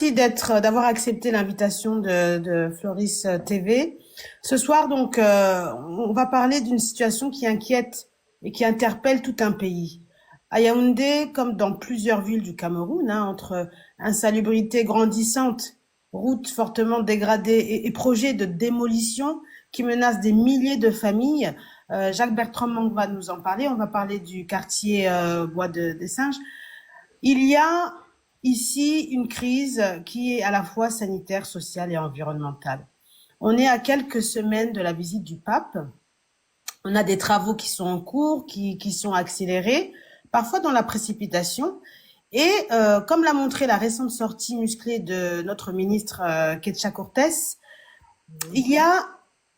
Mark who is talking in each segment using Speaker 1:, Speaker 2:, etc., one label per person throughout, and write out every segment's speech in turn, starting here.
Speaker 1: Merci d'avoir accepté l'invitation de Floris TV. Ce soir, donc, on va parler d'une situation qui inquiète et qui interpelle tout un pays. À Yaoundé, comme dans plusieurs villes du Cameroun, hein, entre insalubrité grandissante, routes fortement dégradées et projets de démolition qui menacent des milliers de familles, Jacques Bertrand Mang va nous en parler. On va parler du quartier Bois des Singes. Il y a ici une crise qui est à la fois sanitaire, sociale et environnementale. On est à quelques semaines de la visite du pape. On a des travaux qui sont en cours, qui sont accélérés, parfois dans la précipitation. Et comme l'a montré la récente sortie musclée de notre ministre Ketcha Cortés, il y a,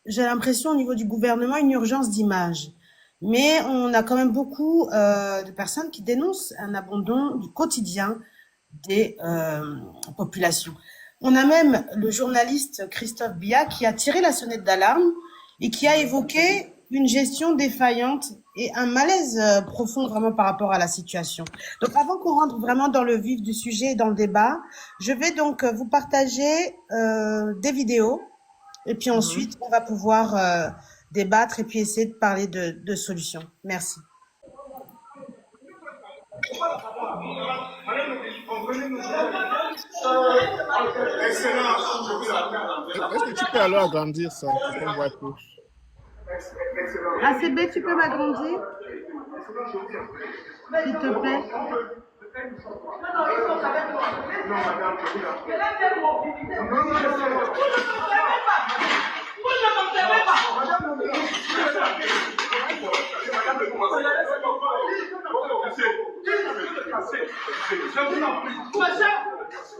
Speaker 1: j'ai l'impression au niveau du gouvernement, une urgence d'image. Mais on a quand même beaucoup de personnes qui dénoncent un abandon du quotidien des populations. On a même le journaliste Christophe Biya qui a tiré la sonnette d'alarme et qui a évoqué une gestion défaillante et un malaise profond vraiment par rapport à la situation. Donc avant qu'on rentre vraiment dans le vif du sujet et dans le débat, je vais donc vous partager des vidéos et puis ensuite on va pouvoir débattre et puis essayer de parler de solutions. Merci.
Speaker 2: Est-ce que tu peux alors agrandir ça pour qu'on voit plus?
Speaker 1: ACB, tu peux m'agrandir, s'il te plaît.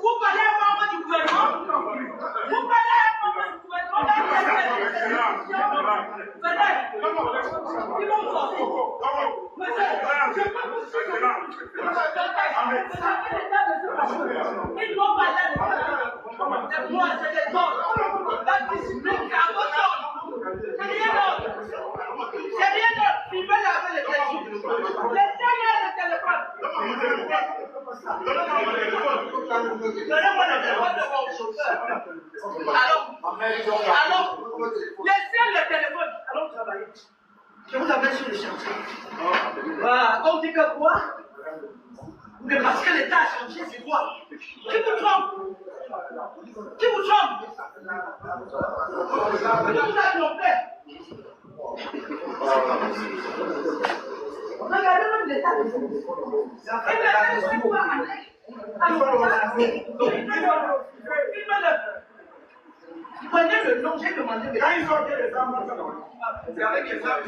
Speaker 3: Vous parlez à un membre du gouvernement. Vous parlez à un membre du gouvernement. Ils vont sortir. Monsieur, je peux vous dire. Ils vont parler à l'État. Moi, c'est les autres. La discipline qui a votre c'est rien d'autre. C'est rien d'autre. Ils veulent laver les téléphone. Laissez-moi le téléphone. Donnez-moi le téléphone de mon chauffeur. Alors, laissez le téléphone. Allons travailler. Je vous amène sur le chantier. Voilà, on dit que quoi? Mais parce que l'État a changé, c'est quoi? Qui vous trompe? Qui vous trompe? Qui vous a trompé? Regardez même l'État de prenez le nom, j'ai demandé de... Quand ils ont fait les armes, c'est avec les armes,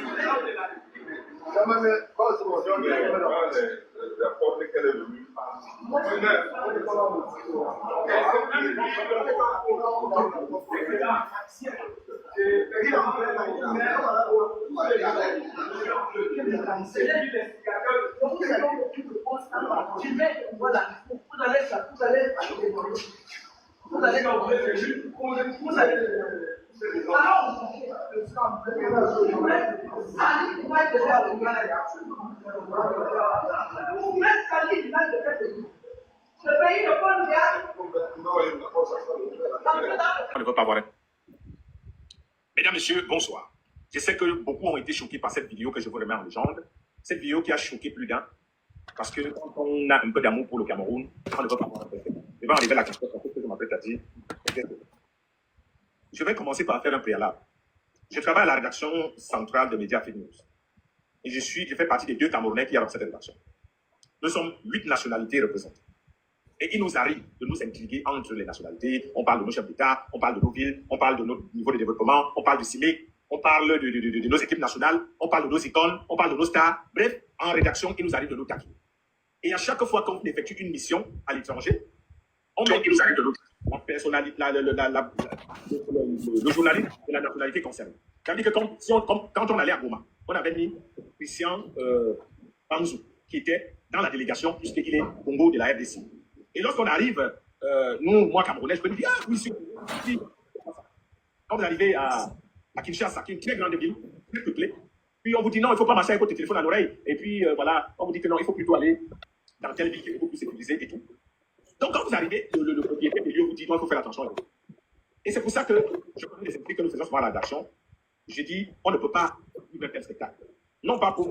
Speaker 4: On ne veut pas voir. Mesdames, Messieurs, bonsoir. Je sais que beaucoup ont été choqués par cette vidéo que je vous remets en légende. Cette vidéo qui a choqué plus d'un. Parce que quand on a un peu d'amour pour le Cameroun, on ne veut pas voir un précédent. Je vais arriver à la question que je m'apprête à dire. Je vais commencer par faire un préalable. Je travaille à la rédaction centrale de Média Fake News. Et je fais partie des 2 Camerounais qui ont cette rédaction. Nous sommes 8 nationalités représentées. Et il nous arrive de nous intriguer entre les nationalités. On parle de nos chefs d'État, on parle de nos villes, on parle de notre niveau de développement, on parle du CIMIC, on parle de nos équipes nationales, on parle de nos icônes, on parle de nos stars. Bref, en rédaction, il nous arrive de nous taquiner. Et à chaque fois qu'on effectue une mission à l'étranger, on met il nous arrive de nous la personnalité, le journaliste de la nationalité concernée. C'est-à-dire que quand on allait à Goma, on avait mis Christian Panzou, qui était dans la délégation, puisqu'il est Congo de la RDC. Et lorsqu'on arrive, moi, Camerounais, je peux dire, ah, oui, monsieur. Quand vous arrivez à Kinshasa, qui est une très grande ville, très peuplée, puis on vous dit non, il ne faut pas marcher avec votre téléphone à l'oreille. Et puis voilà, on vous dit que non, il faut plutôt aller dans telle ville qui est beaucoup plus sécurisée et tout. Donc quand vous arrivez, le propriétaire dit, donc il faut faire attention. Et c'est pour ça que je connais les esprits que nous faisons souvent à la rédaction. Je dis, on ne peut pas vivre un tel spectacle. Non pas pour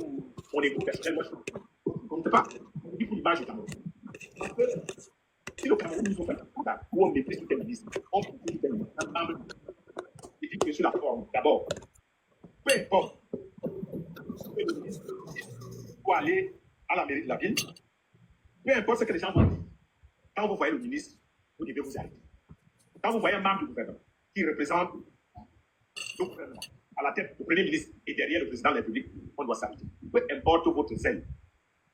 Speaker 4: mon égo personnel, moi je ne peut pas. On dit pour l'image du Cameroun. Parce que si le Cameroun nous fait un spectacle où on méprise tout un ministre, on méprise tout un ministre, un membre, je dis que sur la forme, d'abord, peu importe, le ministre doit aller à la mairie de la ville, peu importe ce que les gens vont dire. Quand vous voyez le ministre, vous devez vous arrêter. Quand vous voyez un membre du gouvernement qui représente le gouvernement à la tête du Premier ministre et derrière le président de la République, on doit s'arrêter. Peu importe votre zèle,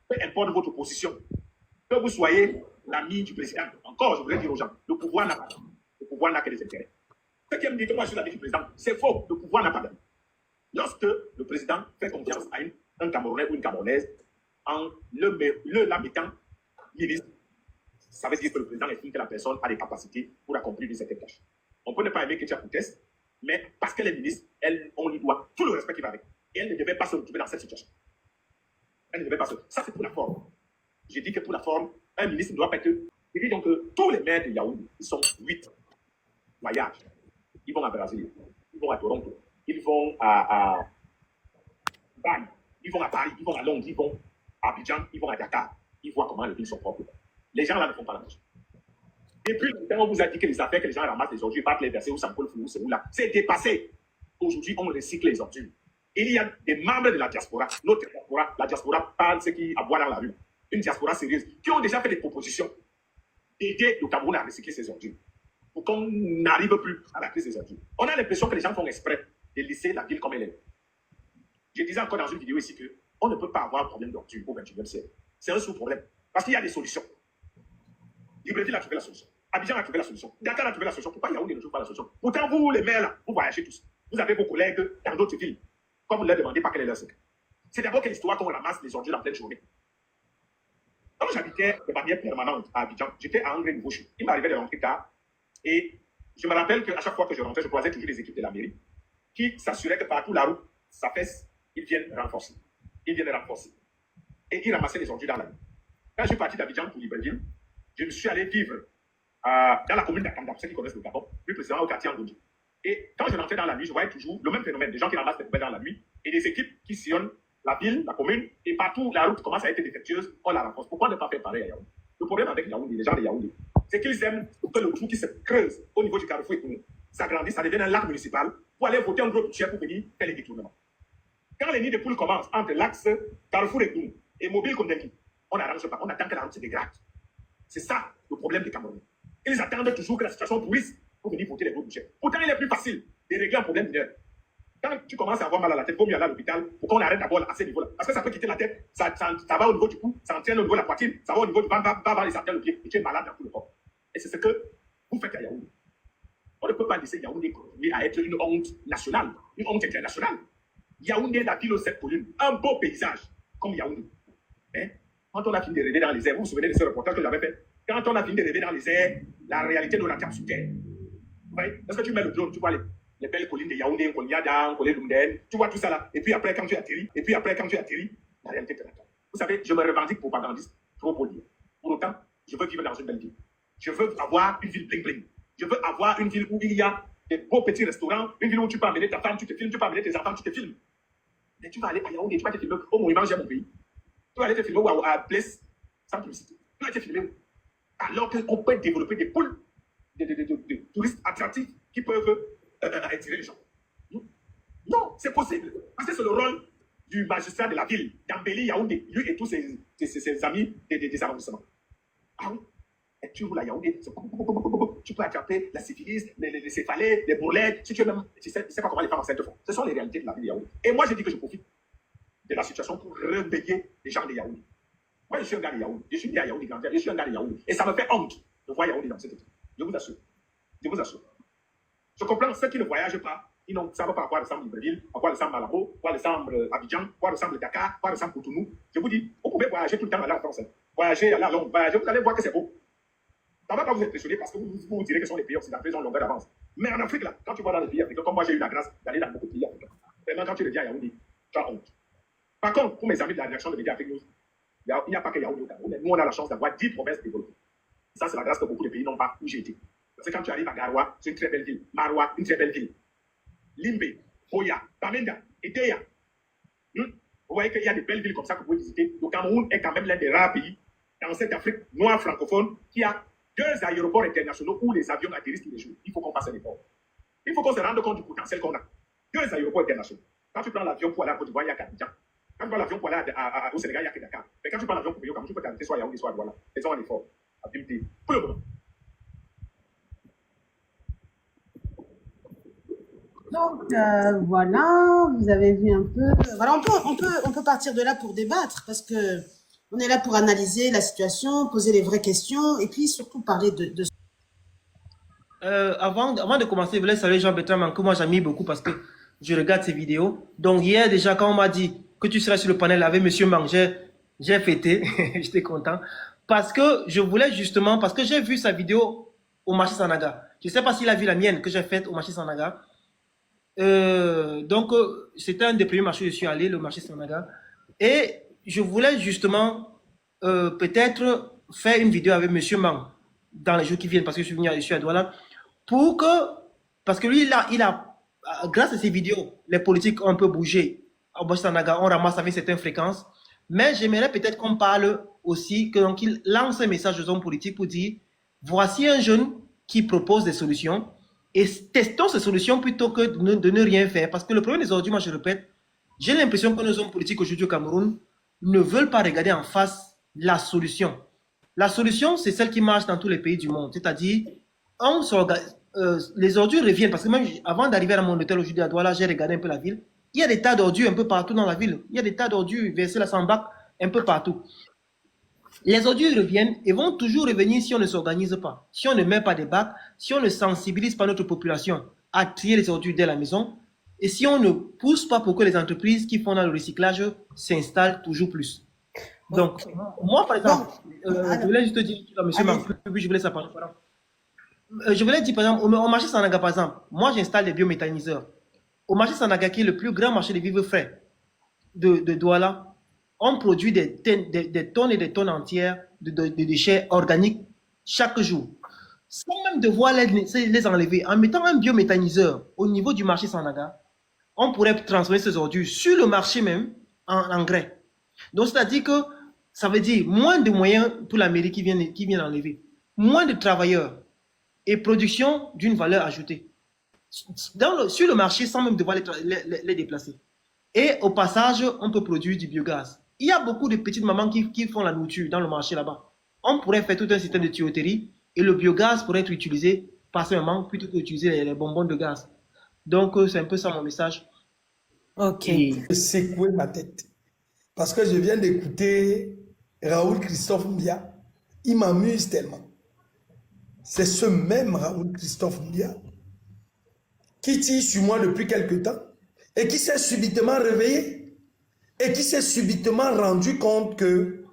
Speaker 4: peu importe votre position, que vous soyez l'ami du président. Encore, je voudrais dire aux gens, le pouvoir n'a pas d'amis. Le pouvoir n'a que des intérêts. Ceux qui aiment dire que moi je suis l'ami du président, c'est faux. Le pouvoir n'a pas d'amis. Lorsque le président fait confiance à un Camerounais ou une Camerounaise en la mettant ministre, ça veut dire que le président estime que la personne a des capacités pour accomplir une certaine tâche. On peut ne pas aimer Ketia Koutès, mais parce qu'elle est ministre, on lui doit tout le respect qui va avec. Et elle ne devait pas se retrouver dans cette situation. Elle ne devait pas se... Ça, c'est pour la forme. J'ai dit que pour la forme, un ministre ne doit pas être... Il dit donc que tous les maires de Yaoundé, ils sont 8 voyages. Ils vont à Brésil, ils vont à Toronto, ils vont à Bâle, ils vont à Paris, ils vont à Londres, ils vont à Abidjan, ils vont à Dakar. Ils voient comment les villes sont propres. Les gens là ne font pas la chose. Et puis, on vous a dit que les affaires que les gens ramassent les ordures, partent les verser où ça colle flou, c'est où là. C'est dépassé. Aujourd'hui, on recycle les ordures. Et il y a des membres de la diaspora, notre diaspora, la diaspora parle ceux qui aboient dans la rue, une diaspora sérieuse, qui ont déjà fait des propositions d'aider le Cameroun à recycler ses ordures. Pour qu'on n'arrive plus à la crise des ordures. On a l'impression que les gens font exprès de laisser la ville comme elle est. Je disais encore dans une vidéo ici qu'on ne peut pas avoir un problème d'ordures au XXIe siècle. C'est un sous-problème. Parce qu'il y a des solutions. Libreville a trouvé la solution. Abidjan a trouvé la solution. Dakar a trouvé la solution. Pourquoi Yaoundé ne trouve pas la solution? Pourtant, vous, les maires, là, vous voyagez tous. Vous avez vos collègues dans d'autres villes. Quand vous ne leur demandez pas quel est leur secret. C'est d'abord quelle histoire qu'on ramasse les ordures en pleine journée. Quand j'habitais de manière permanente à Abidjan, j'étais à Angré Nouveau-Chou. Il m'arrivait de rentrer tard. Et je me rappelle qu'à chaque fois que je rentrais, je croisais toujours les équipes de la mairie qui s'assuraient que partout la route s'affaisse, ils viennent renforcer. Ils viennent renforcer. Et ils ramassaient les ordures dans la rue. Quand je suis parti d'Abidjan pour Libreville, je me suis allé vivre dans la commune d'Akanda, pour ceux qui connaissent le Gabon, plus précisément au quartier Angondi. Et quand je rentrais dans la nuit, je voyais toujours le même phénomène, des gens qui ramassent des poubelles dans la nuit et des équipes qui sillonnent la ville, la commune, et partout la route commence à être défectueuse, on la renforce. Pourquoi ne pas faire pareil à Yaoundé? Le problème avec Yaoundé, les gens de Yaoundé, c'est qu'ils aiment que le trou qui se creuse au niveau du carrefour et tout, s'agrandisse, ça devient un lac municipal pour aller voter un gros budget pour venir faire les détournements. Quand les nids de poules commencent entre l'axe Carrefour et tout, et Mobile Kondengui, on n'arrange pas, on attend que la route se dégrade. C'est ça le problème des Camerounais. Ils attendent toujours que la situation pourrisse pour venir voter les gros budgets. Pourtant, il est plus facile de régler un problème mineur. Quand tu commences à avoir mal à la tête, il vaut mieux aller à l'hôpital pour qu'on arrête d'abord à ce niveau-là. Parce que ça peut quitter la tête, ça va au niveau du cou, ça entraîne au niveau de la poitrine, ça va au niveau du ventre, va vers les artères le pied, et tu es malade dans tout le corps. Et c'est ce que vous faites à Yaoundé. On ne peut pas laisser Yaoundé continuer à être une honte nationale, une honte internationale. Yaoundé, la ville aux 7 collines, un beau paysage comme Yaoundé. Hein? Quand on a fini de rêver dans les airs, vous vous souvenez de ce reportage que j'avais fait? Quand on a fini de rêver dans les airs, la réalité de la terre sur terre. Est-ce que tu mets le drone, tu vois les belles collines de Yaoundé, Koliada, Kolé Lumden, tu vois tout ça là. Et puis après, quand tu atterris, la réalité te l'attend. Vous savez, je me revendique propagandiste, trop pour dire. Pour autant, je veux vivre dans une belle ville. Je veux avoir une ville bling bling. Je veux avoir une ville où il y a des beaux petits restaurants, une ville où tu peux amener ta femme, tu te filmes, tu peux amener tes enfants, tu te filmes. Mais tu vas aller à Yaoundé, tu vas te filmer au monument J'aime mon pays. Tu vas aller te filmer à Place, sans publicité. Tu vas te filmer où? Alors qu'on peut développer des pôles de touristes attractifs qui peuvent attirer les gens. Non, c'est possible. Parce que c'est le rôle du magistrat de la ville, d'embellir Yaoundé, lui et tous ses amis des arrondissements. Ah oui. Et tu roules à Yaoundé, tu peux attraper la syphilis, les céphalées, les bourrelets, si tu veux même, tu sais pas comment les femmes enceintes font. Ce sont les réalités de la ville de Yaoundé. Et moi, je dis que je profite de la situation pour réveiller les gens de Yaoundé. Moi, je suis un gars de Yaoundé. Je suis né à Yaoundé, je suis un gars de Yaoundé. Et ça me fait honte de voir Yaoundé dans cet état. Je vous assure. Je vous assure. Je comprends ceux qui ne voyagent pas. Ils ne savent pas à quoi ressemble Libreville, à quoi ressemble Malabo, à quoi ressemble Abidjan, à quoi ressemble Dakar, à quoi ressemble Cotonou. Je vous dis, vous pouvez voyager tout le temps aller en France. Voyager, aller à Londres, voyager, vous allez voir que c'est beau. Ça ne va pas vous impressionner parce que vous direz que ce sont les pays occidentaux, ils ont longueur d'avance. Mais en Afrique, là, quand tu vas dans les pays africains, comme moi j'ai eu la grâce d'aller dans beaucoup de pays africains, vraiment quand tu reviens à Yaoundé, tu as honte. Par contre, pour mes amis de la direction de Média Afrique News, il n'y a pas que Yaoundé au Cameroun. Nous, on a la chance d'avoir 10 provinces développées. Ça, c'est la grâce que beaucoup de pays n'ont pas où j'ai été. Parce que quand tu arrives à Garoua, c'est une très belle ville. Maroua, une très belle ville. Limbe, Oya, Bamenda, Eteya. Vous voyez qu'il y a des belles villes comme ça que vous pouvez visiter. Le Cameroun est quand même l'un des rares pays dans cette Afrique noire francophone qui a 2 aéroports internationaux où les avions atterrissent tous les jours. Il faut qu'on fasse un effort. Il faut qu'on se rende compte du potentiel qu'on a. 2 aéroports internationaux. Quand tu prends l'avion pour aller à Côte d'Ivoire, il y a qu'Abidjan. Quand tu prends l'avion pour aller au Sénégal, il n'y a que Dakar. Mais quand tu prends l'avion pour venir au Cameroun, tu peux t'arrêter soit à Yaoundé, soit à Douala. Faisons un effort. Pour le moment.
Speaker 1: Donc voilà, vous avez vu un peu. Voilà, on peut partir de là pour débattre parce que on est là pour analyser la situation, poser les vraies questions et puis surtout parler de...
Speaker 5: Avant de commencer, je voulais saluer Jean-Bertrand que moi j'admire beaucoup parce que je regarde ses vidéos. Donc hier déjà quand on m'a dit que tu serais sur le panel avec Monsieur Mang, j'ai fêté, j'étais content parce que je voulais justement, parce que j'ai vu sa vidéo au marché Sanaga. Je ne sais pas s'il a vu la mienne que j'ai faite au marché Sanaga. Donc c'était un des premiers marchés où je suis allé, le marché Sanaga. Et je voulais justement peut-être faire une vidéo avec Monsieur Mang dans les jours qui viennent parce que je suis à Douala pour que, parce que lui grâce à ces vidéos, les politiques ont un peu bougé. Au marché Sanaga, on ramasse avec certaines fréquences. Mais j'aimerais peut-être qu'on parle aussi, qu'il lance un message aux hommes politiques pour dire voici un jeune qui propose des solutions et testons ces solutions plutôt que de ne rien faire. Parce que le problème des aujourd'hui, moi je répète, j'ai l'impression que nos hommes politiques aujourd'hui au Cameroun ne veulent pas regarder en face la solution. La solution, c'est celle qui marche dans tous les pays du monde. C'est-à-dire, les ordures reviennent. Parce que même avant d'arriver à mon hôtel aujourd'hui à Douala, j'ai regardé un peu la ville. Il y a des tas d'ordures un peu partout dans la ville. Il y a des tas d'ordures versées là sans bac un peu partout. Les ordures reviennent et vont toujours revenir si on ne s'organise pas, si on ne met pas des bacs, si on ne sensibilise pas notre population à trier les ordures dès la maison et si on ne pousse pas pour que les entreprises qui font dans le recyclage s'installent toujours plus. Donc, moi par exemple, je voulais juste dire à monsieur puis je voulais ça parler. Je voulais dire par exemple, au marché Sanaga par exemple, moi j'installe des biométhaniseurs. Au marché Sanaga qui est le plus grand marché de vivres frais de Douala, on produit des tonnes et des tonnes entières de déchets organiques chaque jour. Sans même devoir les enlever, en mettant un biométhaniseur au niveau du marché Sanaga, on pourrait transformer ces ordures sur le marché même en engrais. Donc, c'est-à-dire que ça veut dire moins de moyens pour la mairie qui vient enlever, moins de travailleurs et production d'une valeur ajoutée. Sur le marché sans même devoir les déplacer. Et au passage, on peut produire du biogaz. Il y a beaucoup de petites mamans qui font la nourriture dans le marché là-bas. On pourrait faire tout un système de tuyauterie et le biogaz pourrait être utilisé partiellement plutôt que d'utiliser les bonbons de gaz. Donc, c'est un peu ça mon message.
Speaker 1: Ok.
Speaker 6: Je secouais ma tête parce que je viens d'écouter Raoul Christophe Mbia. Il m'amuse tellement. C'est ce même Raoul Christophe Mbia qui tire sur moi depuis quelque temps et qui s'est subitement réveillé et qui s'est subitement rendu compte que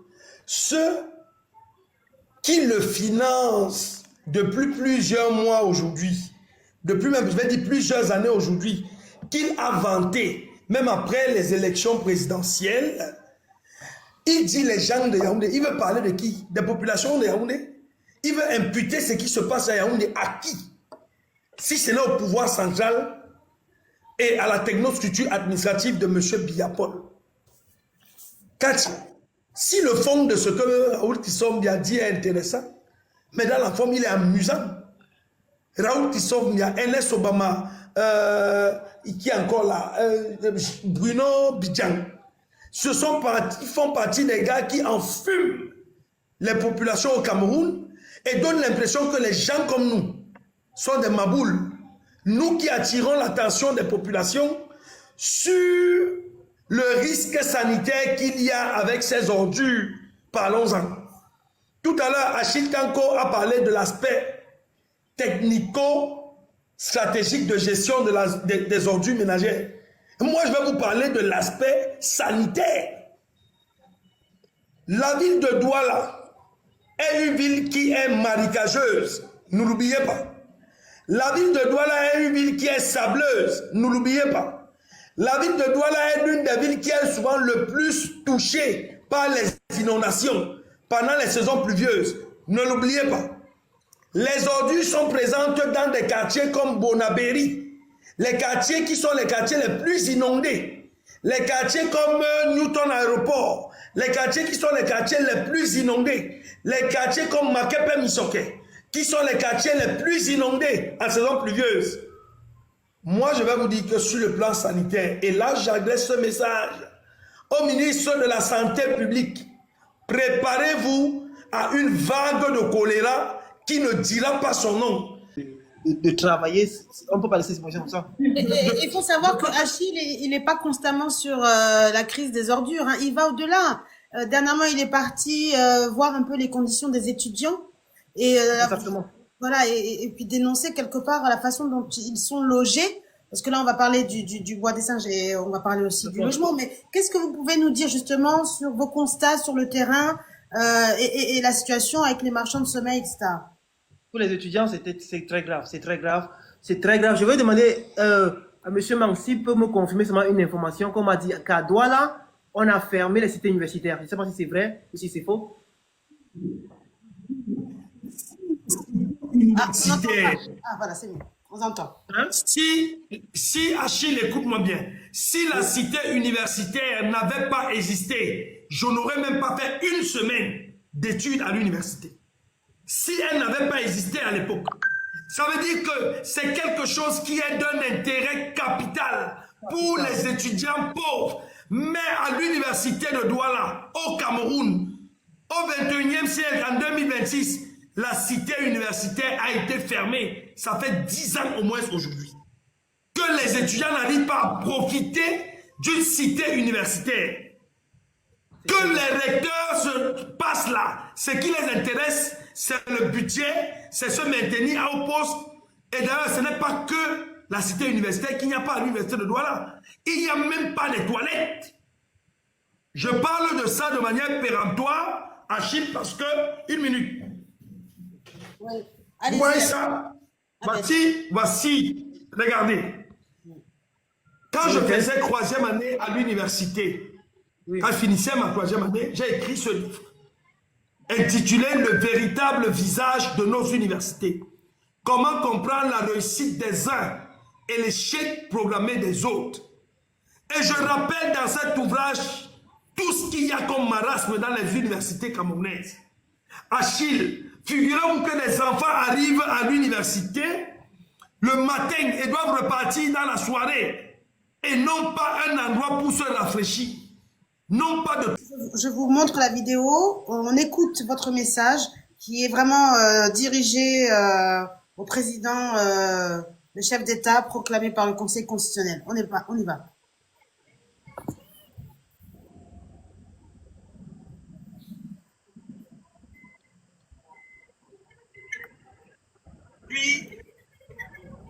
Speaker 6: ceux qui le financent depuis plusieurs mois aujourd'hui, depuis même, je vais dire plusieurs années aujourd'hui, qu'il a vanté, même après les élections présidentielles, il dit les gens de Yaoundé, il veut parler de qui? Des populations de Yaoundé. Il veut imputer ce qui se passe à Yaoundé à qui? Si ce n'est au pouvoir central et à la technostructure administrative de M. Biapol. Cathy, si le fond de ce que Raoul Tissom a dit est intéressant, mais dans la forme, il est amusant. Raoul Tissom, Ernest Obama, qui est encore là, Bruno Bidjan, font partie des gars qui enfument les populations au Cameroun et donnent l'impression que les gens comme nous sont des maboules. Nous qui attirons l'attention des populations sur le risque sanitaire qu'il y a avec ces ordures. Parlons-en. Tout à l'heure, Achille Tanko a parlé de l'aspect technico-stratégique de gestion des ordures ménagères. Moi, je vais vous parler de l'aspect sanitaire. La ville de Douala est une ville qui est marécageuse. Ne l'oubliez pas. La ville de Douala est une ville qui est sableuse. Ne l'oubliez pas. La ville de Douala est l'une des villes qui est souvent le plus touchée par les inondations pendant les saisons pluvieuses. Ne l'oubliez pas. Les ordures sont présentes dans des quartiers comme Bonabéry, les quartiers qui sont les quartiers les plus inondés, les quartiers comme Newton Aéroport, les quartiers qui sont les quartiers les plus inondés, les quartiers comme Makepe Misoke, qui sont les quartiers les plus inondés en saison pluvieuse. Moi, je vais vous dire que sur le plan sanitaire, et là, j'adresse ce message au ministre de la Santé publique, préparez-vous à une vague de choléra qui ne dira pas son nom.
Speaker 5: De travailler, on ne peut pas laisser ces positions comme ça.
Speaker 1: Il faut savoir que Achille, il n'est pas constamment sur la crise des ordures, hein. Il va au-delà. Dernièrement, il est parti voir un peu les conditions des étudiants et
Speaker 5: Exactement.
Speaker 1: voilà, et puis dénoncer quelque part la façon dont ils sont logés. Parce que là, on va parler du bois des singes et on va parler aussi du logement. Mais qu'est-ce que vous pouvez nous dire justement sur vos constats sur le terrain et la situation avec les marchands de sommeil, etc.
Speaker 5: Pour les étudiants, c'est très grave, c'est très grave, c'est très grave. Je vais demander à M. Mansi peut me confirmer seulement une information qu'on m'a dit qu'à Douala, on a fermé les cités universitaires. Je ne sais pas si c'est vrai ou si c'est faux.
Speaker 6: Universitaire.
Speaker 1: Ah, voilà, c'est mieux. On entend.
Speaker 5: Hein?
Speaker 6: Si Achille, écoute-moi bien, si la cité universitaire n'avait pas existé, je n'aurais même pas fait une semaine d'études à l'université. Si elle n'avait pas existé à l'époque. Ça veut dire que c'est quelque chose qui est d'un intérêt capital pour les étudiants pauvres. Mais à l'université de Douala, au Cameroun, au 21e siècle, en 2026, la cité universitaire a été fermée. Ça fait 10 ans au moins aujourd'hui. Que les étudiants n'arrivent pas à profiter d'une cité universitaire. Que les recteurs se passent là. Ce qui les intéresse, c'est le budget, c'est se maintenir au poste. Et d'ailleurs, ce n'est pas que la cité universitaire qu'il n'y a pas à l'université de Douala. Il n'y a même pas les toilettes. Je parle de ça de manière péremptoire, Achille, parce que, une minute.
Speaker 1: Oui.
Speaker 6: Vous voyez ça? Voici, regardez. Quand je faisais 3e année à l'université, quand je finissais ma 3e année, j'ai écrit ce livre intitulé Le véritable visage de nos universités. Comment comprendre la réussite des uns et l'échec programmé des autres. Et je rappelle dans cet ouvrage tout ce qu'il y a comme marasme dans les universités camerounaises. Achille, figurez-vous que les enfants arrivent à l'université le matin et doivent repartir dans la soirée et non pas un endroit pour se rafraîchir. Non pas de...
Speaker 1: Je vous montre la vidéo. On écoute votre message qui est vraiment dirigé au président, le chef d'État proclamé par le Conseil constitutionnel. On y va.
Speaker 7: Puis,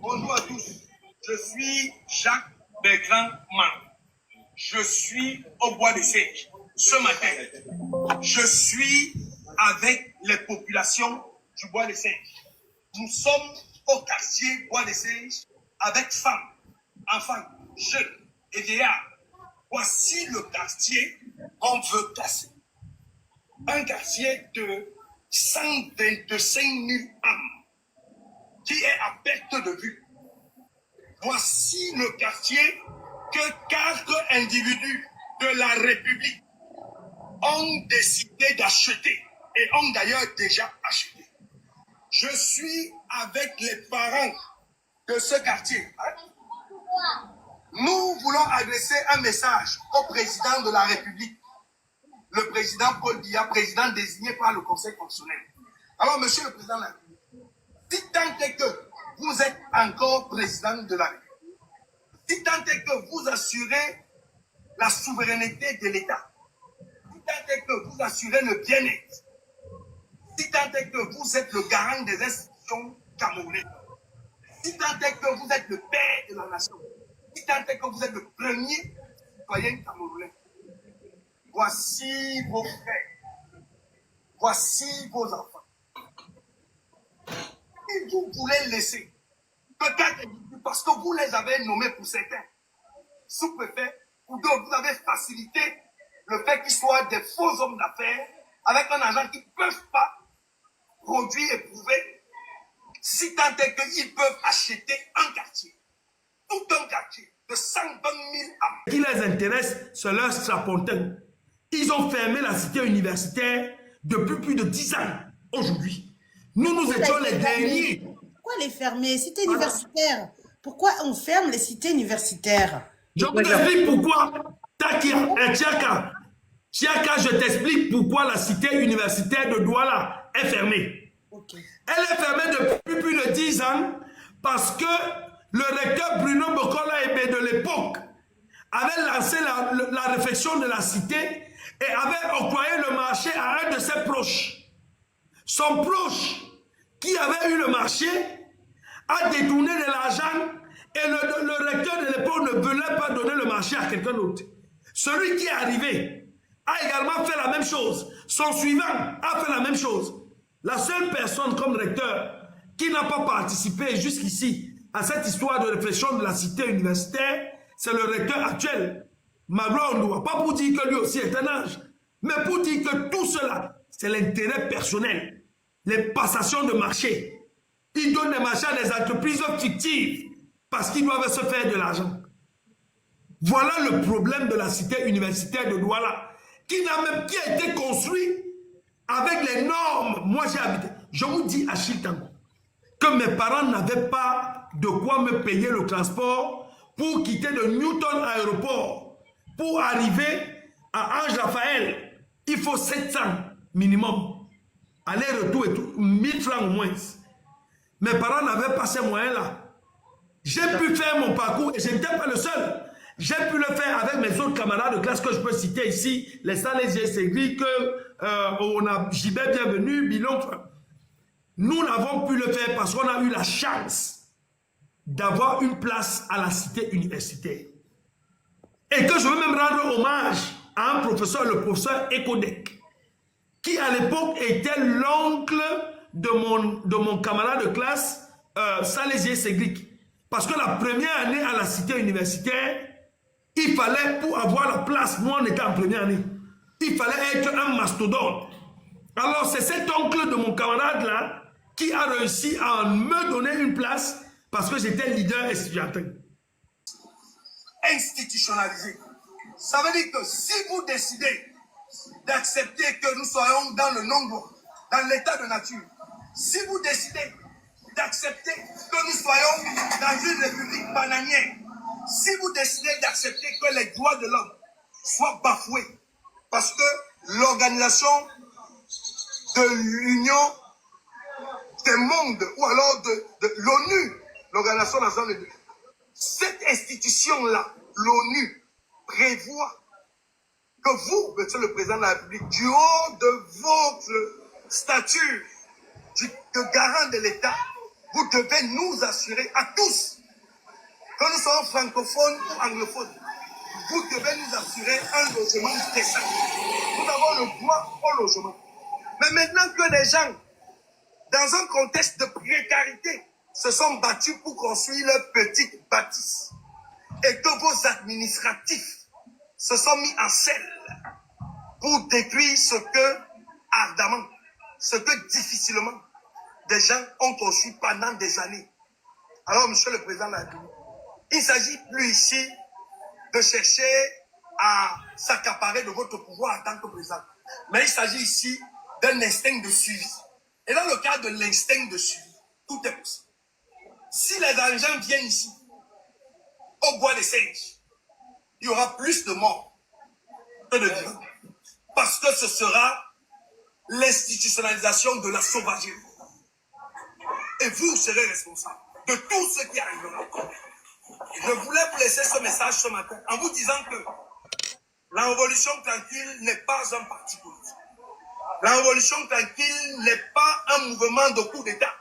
Speaker 7: bonjour à tous. Je suis Jacques Bertrand Man. Je suis au Bois des Singes. Ce matin, je suis avec les populations du Bois des Singes. Nous sommes au quartier Bois des Singes avec femmes, enfants, jeunes et vieillards. Voici le quartier qu'on veut casser. Un quartier de 125 000 âmes qui est à perte de vue. Voici le quartier que 4 individus de la République ont décidé d'acheter et ont d'ailleurs déjà acheté. Je suis avec les parents de ce quartier. Nous voulons adresser un message au président de la République, le président Paul Biya, président désigné par le Conseil constitutionnel. Alors, monsieur le président de la République, si tant est que vous êtes encore président de la République, si tant est que vous assurez la souveraineté de l'État, si tant est que vous assurez le bien-être, si tant est que vous êtes le garant des institutions camerounaises, si tant est que vous êtes le père de la nation, si tant est que vous êtes le premier citoyen camerounais, voici vos frères, voici vos enfants. Et vous voulez laisser, peut-être parce que vous les avez nommés pour certains, sous-préfets, ou d'autres, vous avez facilité le fait qu'ils soient des faux hommes d'affaires avec un argent qu'ils ne peuvent pas produire et prouver si tant est qu'ils peuvent acheter un quartier, tout un quartier de 120 000 âmes.
Speaker 8: Ce qui les intéresse, c'est leur strapontin. Ils ont fermé la cité universitaire depuis plus de 10 ans aujourd'hui. Nous étions les derniers.
Speaker 1: Pourquoi les fermer? Cité universitaire. Pourquoi on ferme les cités universitaires?
Speaker 8: Je vous explique pourquoi. Takia et Tchaka. Tchaka, je t'explique pourquoi la cité universitaire de Douala est fermée.
Speaker 1: Okay.
Speaker 8: Elle est fermée depuis plus de 10 ans parce que le recteur Bruno Bokola Ebe de l'époque avait lancé la réflexion de la cité et avait octroyé le marché à un de ses proches. Son proche, qui avait eu le marché, a détourné de l'argent et le recteur de l'époque ne voulait pas donner le marché à quelqu'un d'autre. Celui qui est arrivé a également fait la même chose. Son suivant a fait la même chose. La seule personne comme recteur qui n'a pas participé jusqu'ici à cette histoire de réflexion de la cité universitaire, c'est le recteur actuel. Magloire Ondoa, pas pour dire que lui aussi est un ange, mais pour dire que tout cela, c'est l'intérêt personnel. Les passations de marché. Ils donnent des marchés à des entreprises fictives parce qu'ils doivent se faire de l'argent. Voilà le problème de la cité universitaire de Douala, qui a été construit avec les normes. Moi, j'ai habité. Je vous dis, Achille Tango, que mes parents n'avaient pas de quoi me payer le transport pour quitter de Newton Aéroport, pour arriver à Ange Raphaël. Il faut 700 minimum. Aller-retour et tout, 1000 francs au moins. Mes parents n'avaient pas ces moyens-là. J'ai pu faire mon parcours et je n'étais pas le seul. J'ai pu le faire avec mes autres camarades de classe que je peux citer ici, les Salésiens Ségric, on a JB Bienvenu, Bilon. Nous n'avons pu le faire parce qu'on a eu la chance d'avoir une place à la cité universitaire. Et que je veux même rendre hommage à un professeur, le professeur Ekodek, qui à l'époque était l'oncle de mon camarade de classe, Salésien Ségric. Parce que la première année à la cité universitaire, il fallait, pour avoir la place, nous on était en première année, il fallait être un mastodonte. Alors c'est cet oncle de mon camarade là qui a réussi à me donner une place parce que j'étais leader estudiantin.
Speaker 7: Institutionnalisé. Ça veut dire que si vous décidez d'accepter que nous soyons dans le non-droit, dans l'état de nature, si vous décidez d'accepter que nous soyons dans une république bananière, si vous décidez d'accepter que les droits de l'homme soient bafoués, parce que l'organisation de l'Union des mondes, ou alors de l'ONU, l'Organisation nationale de cette institution-là, l'ONU, prévoit que vous, monsieur le président de la République, du haut de votre statut de garant de l'État, vous devez nous assurer à tous, que nous soyons francophones ou anglophones, vous devez nous assurer un logement décent. Nous avons le droit au logement. Mais maintenant que les gens, dans un contexte de précarité, se sont battus pour construire leur petite bâtisse, et que vos administratifs se sont mis en selle pour détruire ce que, ardemment, ce que difficilement, des gens ont construit pendant des années. Alors, monsieur le président de la République, il ne s'agit plus ici de chercher à s'accaparer de votre pouvoir en tant que président. Mais il s'agit ici d'un instinct de suivi. Et dans le cas de l'instinct de suivi, tout est possible. Si les gens viennent ici, au bois des singes, il y aura plus de morts que de vivants. Parce que ce sera l'institutionnalisation de la sauvagerie. Et vous serez responsable de tout ce qui arrivera. Je voulais vous laisser ce message ce matin en vous disant que la révolution tranquille n'est pas un parti politique. La révolution tranquille n'est pas un mouvement de coup d'État.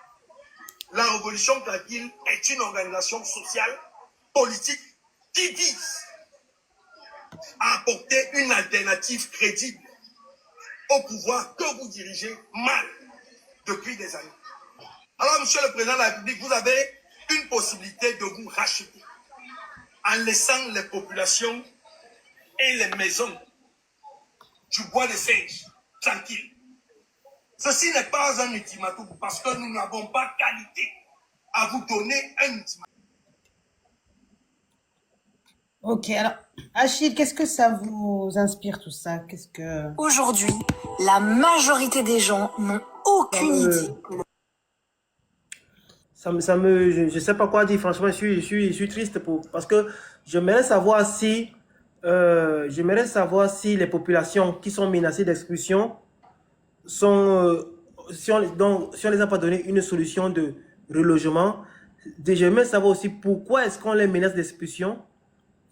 Speaker 7: La révolution tranquille est une organisation sociale, politique, qui vise à apporter une alternative crédible au pouvoir que vous dirigez mal depuis des années. Alors, monsieur le président de la République, vous avez une possibilité de vous racheter en laissant les populations et les maisons du bois des singes tranquilles. Ceci n'est pas un ultimatum parce que nous n'avons pas qualité à vous donner un ultimatum.
Speaker 1: Ok, alors, Achille, qu'est-ce que ça vous inspire tout ça? Qu'est-ce que...
Speaker 9: Aujourd'hui, la majorité des gens n'ont aucune idée.
Speaker 5: Je sais pas quoi dire, franchement, je suis triste parce que j'aimerais savoir si les populations qui sont menacées d'expulsion sont, si on les a pas donné une solution de relogement, j'aimerais savoir aussi pourquoi est-ce qu'on les menace d'expulsion,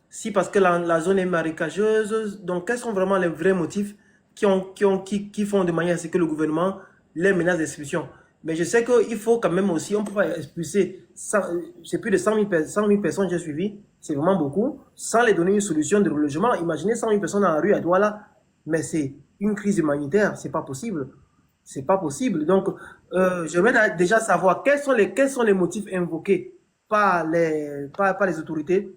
Speaker 5: si parce que la zone est marécageuse, donc quels sont vraiment les vrais motifs qui font de manière à ce que le gouvernement les menace d'expulsion. Mais je sais qu'il faut quand même aussi, on peut pas expulser, c'est plus de 100 000 personnes que j'ai suivies, c'est vraiment beaucoup, sans les donner une solution de relogement. Imaginez 100 000 personnes dans la rue à Douala, mais c'est une crise humanitaire, c'est pas possible. C'est pas possible. Donc, j'aimerais déjà savoir quels sont les motifs invoqués par les autorités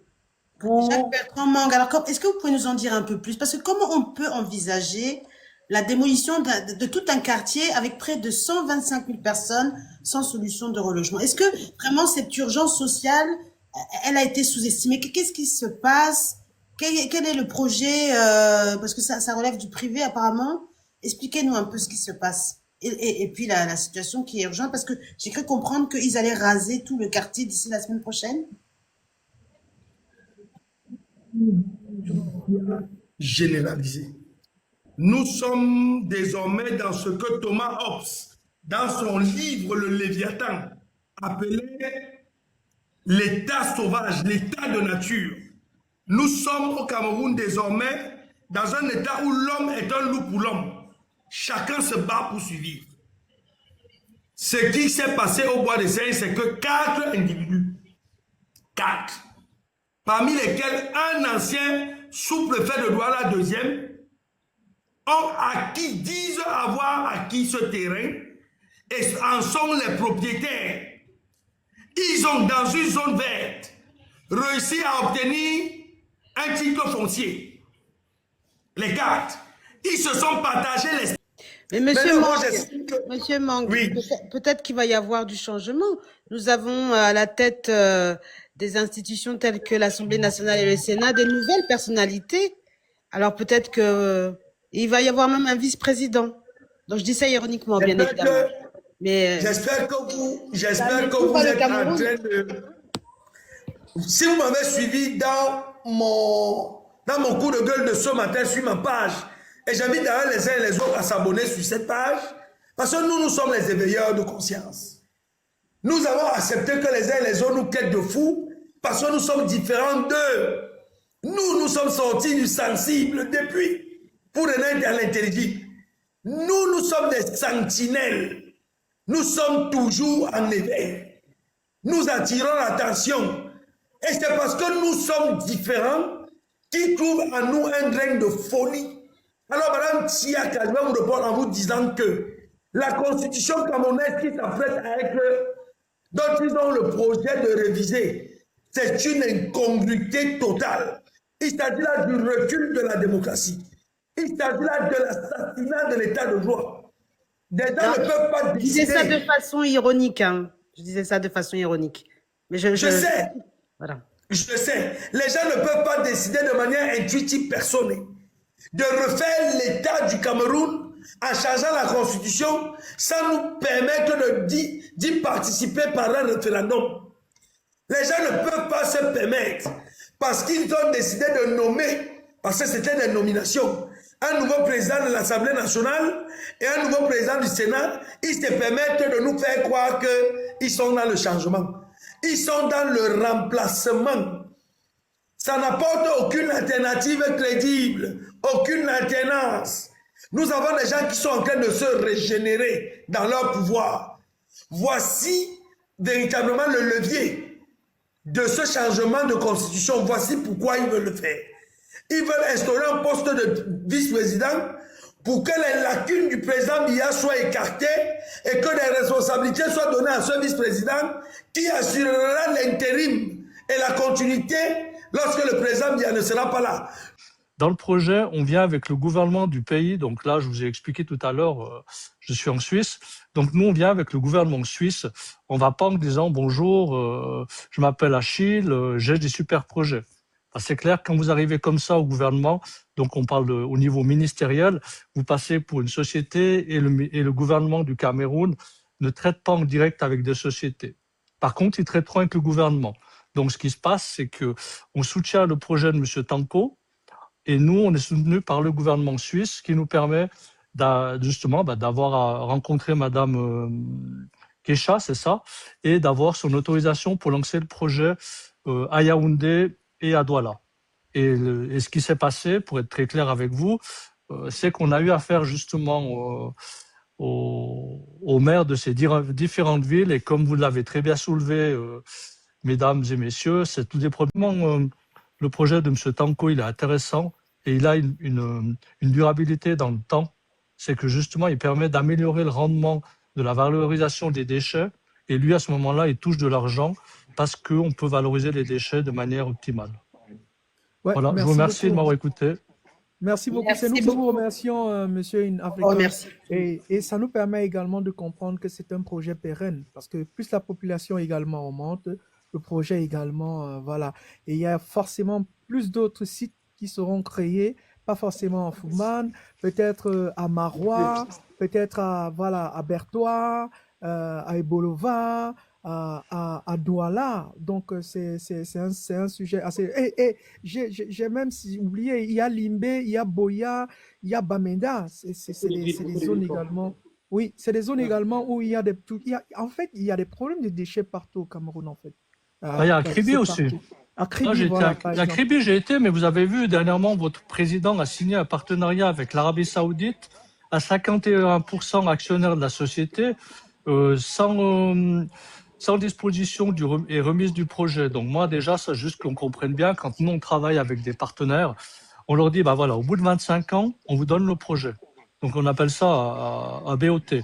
Speaker 5: pour...
Speaker 1: Jacques-Bertrand Mang, alors est-ce que vous pouvez nous en dire un peu plus? Parce que comment on peut envisager la démolition de tout un quartier avec près de 125 000 personnes sans solution de relogement? Est-ce que vraiment cette urgence sociale, elle a été sous-estimée? Qu'est-ce qui se passe? Quel est le projet? Parce que ça relève du privé apparemment. Expliquez-nous un peu ce qui se passe. Et puis la situation qui est urgente, parce que j'ai cru comprendre qu'ils allaient raser tout le quartier d'ici la semaine prochaine.
Speaker 8: Généralisé. Nous sommes désormais dans ce que Thomas Hobbes, dans son livre Le Léviathan, appelait l'état sauvage, l'état de nature. Nous sommes au Cameroun désormais dans un état où l'homme est un loup pour l'homme. Chacun se bat pour survivre. Ce qui s'est passé au Bois des Seigneurs, c'est que 4 individus, 4, parmi lesquels un ancien sous-préfet de Douala, deuxième, disent avoir acquis ce terrain et en sont les propriétaires. Ils ont, dans une zone verte, réussi à obtenir un titre foncier. Les 4, ils se sont partagés les...
Speaker 1: Mais Monsieur Mang,
Speaker 8: oui.
Speaker 1: Peut-être qu'il va y avoir du changement. Nous avons à la tête des institutions telles que l'Assemblée nationale et le Sénat des nouvelles personnalités. Alors peut-être que il va y avoir même un vice-président. Donc je dis ça ironiquement, bien évidemment. Mais
Speaker 8: j'espère que vous êtes en train de... Si vous m'avez suivi dans mon coup de gueule de ce matin sur ma page, et j'invite d'ailleurs les uns et les autres à s'abonner sur cette page, parce que nous sommes les éveilleurs de conscience. Nous avons accepté que les uns et les autres nous quittent de fous, parce que nous sommes différents d'eux. Nous sommes sortis du sensible depuis, pour renaître à l'intelligible. Nous sommes des sentinelles. Nous sommes toujours en éveil. Nous attirons l'attention. Et c'est parce que nous sommes différents qu'ils trouvent en nous un grain de folie. Alors, Mme Tia Kadwa vous répond en vous disant que la constitution camerounaise qui s'apprête à être, dont ils ont le projet de réviser, c'est une incongruité totale. Il s'agit là du recul de la démocratie. Il s'agit là de l'assassinat de l'état de droit. Des gens ne peuvent pas décider.
Speaker 1: Je disais ça de façon ironique. Hein. Je disais ça de façon ironique. Mais je
Speaker 8: sais.
Speaker 1: Voilà.
Speaker 8: Je sais. Les gens ne peuvent pas décider de manière intuitive, personnelle, de refaire l'état du Cameroun en changeant la constitution sans nous permettre d'y participer par un référendum. Les gens ne peuvent pas se permettre parce qu'ils ont décidé de nommer, parce que c'était des nominations, un nouveau président de l'Assemblée nationale et un nouveau président du Sénat. Ils se permettent de nous faire croire qu'ils sont dans le changement. Ils sont dans le remplacement. Ça n'apporte aucune alternative crédible, aucune alternance. Nous avons des gens qui sont en train de se régénérer dans leur pouvoir. Voici véritablement le levier de ce changement de constitution. Voici pourquoi ils veulent le faire. Ils veulent instaurer un poste de vice-président pour que les lacunes du président Biya soient écartées et que les responsabilités soient données à ce vice-président qui assurera l'intérim et la continuité lorsque le président Biya ne sera pas là.
Speaker 10: dans le projet, on vient avec le gouvernement du pays. Donc là, je vous ai expliqué tout à l'heure, je suis en Suisse. Donc nous, on vient avec le gouvernement suisse. On va pas en disant bonjour, je m'appelle Achille, j'ai des super projets. C'est clair, quand vous arrivez comme ça au gouvernement, donc on parle au niveau ministériel, vous passez pour une société et le gouvernement du Cameroun ne traite pas en direct avec des sociétés. Par contre, ils traiteront avec le gouvernement. Donc ce qui se passe, c'est que on soutient le projet de M. Tanko et nous, on est soutenu par le gouvernement suisse qui nous permet justement d'avoir rencontré Madame Kesha, c'est ça, et d'avoir son autorisation pour lancer le projet à Yaoundé et à Douala. Et ce qui s'est passé, pour être très clair avec vous, c'est qu'on a eu affaire justement aux maires de ces différentes villes, et comme vous l'avez très bien soulevé, mesdames et messieurs, c'est tout des problèmes. Le projet de M. Tanko, il est intéressant et il a une durabilité dans le temps. C'est que justement, il permet d'améliorer le rendement de la valorisation des déchets, et lui, à ce moment-là, il touche de l'argent parce qu'on peut valoriser les déchets de manière optimale.
Speaker 11: Ouais,
Speaker 10: voilà, je vous remercie
Speaker 11: beaucoup.
Speaker 10: de m'avoir écouté.
Speaker 11: Merci beaucoup.
Speaker 1: Merci
Speaker 11: C'est nous qui
Speaker 1: beaucoup.
Speaker 11: vous remercions, Monsieur Africain.
Speaker 1: Oh, merci.
Speaker 11: Et ça nous permet également de comprendre que c'est un projet pérenne, parce que plus la population également augmente, le projet également, voilà. Et il y a forcément plus d'autres sites qui seront créés, pas forcément en Fouman, peut-être à Marois, peut-être à Bertois, à Ebolova, à Douala. Donc, c'est un sujet assez... j'ai même oublié, il y a Limbé, il y a Boya, il y a Bamenda. C'est des zones également... Oui, c'est des zones également où il y a des... En fait, il y a des problèmes de déchets partout au Cameroun, en fait.
Speaker 10: Il y a Kribi aussi.
Speaker 11: À Kribi,
Speaker 10: à Kribi, j'ai été, mais vous avez vu, dernièrement, votre président a signé un partenariat avec l'Arabie Saoudite à 51% actionnaire de la société, sans disposition et remise du projet. Donc moi, déjà, ça, juste qu'on comprenne bien, quand nous, on travaille avec des partenaires, on leur dit, voilà, au bout de 25 ans, on vous donne le projet. Donc on appelle ça à BOT.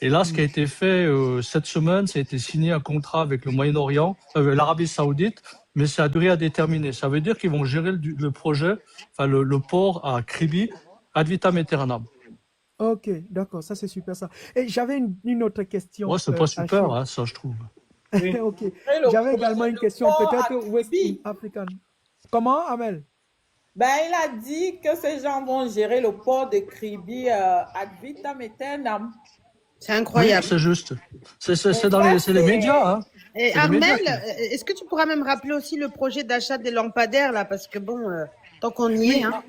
Speaker 10: Et là, ce qui a été fait cette semaine, ça a été signé un contrat avec le Moyen-Orient, l'Arabie Saoudite, mais c'est à durée indéterminée. Ça veut dire qu'ils vont gérer le projet, enfin le port à Kribi, ad vitam aeternam.
Speaker 11: Ok, d'accord, ça c'est super ça. Et j'avais une autre question.
Speaker 10: Ouais, c'est pas super, hein, ça je trouve.
Speaker 11: Ok, j'avais également une question, peut-être West African. Comment, Amel?
Speaker 12: Ben, il a dit que ces gens vont gérer le port de Kribi ad vitam aeternam.
Speaker 1: C'est incroyable.
Speaker 10: Oui, c'est juste. C'est les médias. Hein.
Speaker 1: Et Armel, est-ce que tu pourras même rappeler aussi le projet d'achat des lampadaires là, parce que bon, tant qu'on y est. Hein.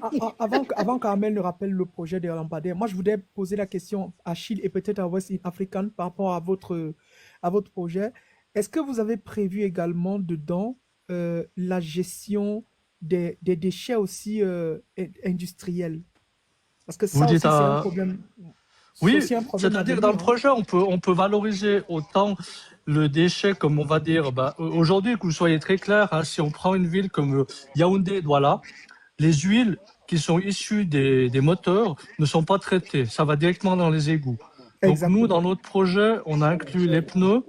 Speaker 11: Avant qu'Armel ne rappelle le projet des lampadaires, moi je voudrais poser la question à Achille et peut-être à West African par rapport à votre projet. Est-ce que vous avez prévu également dedans la gestion des déchets aussi industriels? Parce que ça aussi, c'est un problème.
Speaker 10: Oui, c'est-à-dire dans le projet, on peut valoriser autant le déchet, comme on va dire, aujourd'hui, que vous soyez très clair, hein, si on prend une ville comme Yaoundé, Douala, les huiles qui sont issues des moteurs ne sont pas traitées, ça va directement dans les égouts. Donc exactement. Nous, dans notre projet, on a inclus les pneus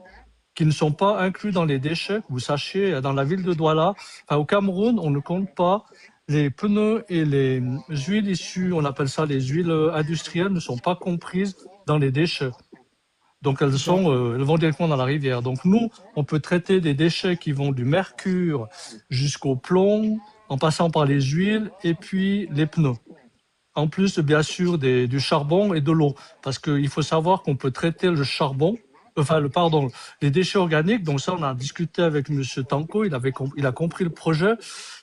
Speaker 10: qui ne sont pas inclus dans les déchets, vous sachiez, dans la ville de Douala, au Cameroun, on ne compte pas. Les pneus et les huiles issues, on appelle ça les huiles industrielles, ne sont pas comprises dans les déchets. Donc elles vont directement dans la rivière. Donc nous, on peut traiter des déchets qui vont du mercure jusqu'au plomb, en passant par les huiles et puis les pneus. En plus, bien sûr, du charbon et de l'eau. Parce qu'il faut savoir qu'on peut traiter le charbon, les déchets organiques. Donc ça, on a discuté avec M. Tanko, il a compris le projet.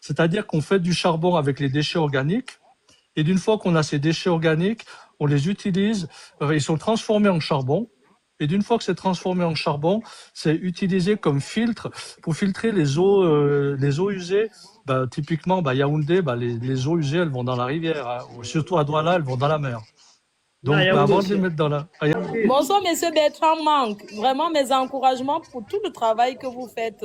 Speaker 10: C'est-à-dire qu'on fait du charbon avec les déchets organiques. Et d'une fois qu'on a ces déchets organiques, on les utilise, ils sont transformés en charbon. Et d'une fois que c'est transformé en charbon, c'est utilisé comme filtre pour filtrer les eaux usées. Typiquement, Yaoundé, les eaux usées, elles vont dans la rivière. Hein. Surtout à Douala, elles vont dans la mer. Donc, avant de les mettre dans la...
Speaker 12: Bonsoir, monsieur Bertrand Manque. Vraiment, mes encouragements pour tout le travail que vous faites.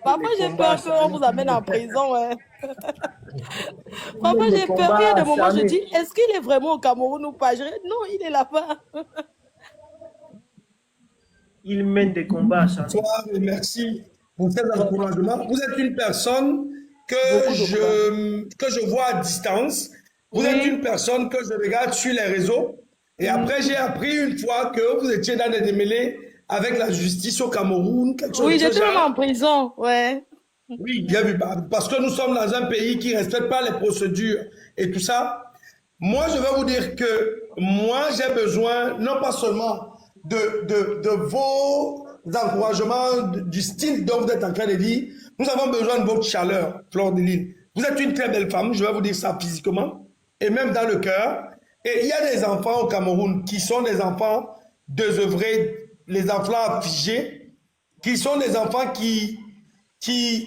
Speaker 12: Parfois, j'ai peur qu'on vous amène en prison. Ouais. Parfois, j'ai peur. Il y a des moments, je dis, est-ce qu'il est vraiment au Cameroun ou pas? Non, il est là-bas.
Speaker 5: Il mène des combats.
Speaker 6: Bonsoir et merci pour ces encouragements. Vous êtes une personne
Speaker 8: que je vois à distance. Vous êtes une personne que je regarde sur les réseaux. Et après, j'ai appris une fois que vous étiez dans des démêlés avec la justice au Cameroun. Quelque chose
Speaker 12: Oui,
Speaker 8: de ce
Speaker 12: j'étais même
Speaker 8: genre.
Speaker 12: en prison, ouais.
Speaker 8: Oui, bien vu. Parce que nous sommes dans un pays qui ne respecte pas les procédures et tout ça. Moi, je vais vous dire que moi, j'ai besoin, non pas seulement de vos encouragements, du style dont vous êtes en train de dire, nous avons besoin de votre chaleur, Fleur de Lille. Vous êtes une très belle femme, je vais vous dire ça physiquement, et même dans le cœur. Et il y a des enfants au Cameroun qui sont des enfants désœuvrés, les enfants affligés, qui sont des enfants qui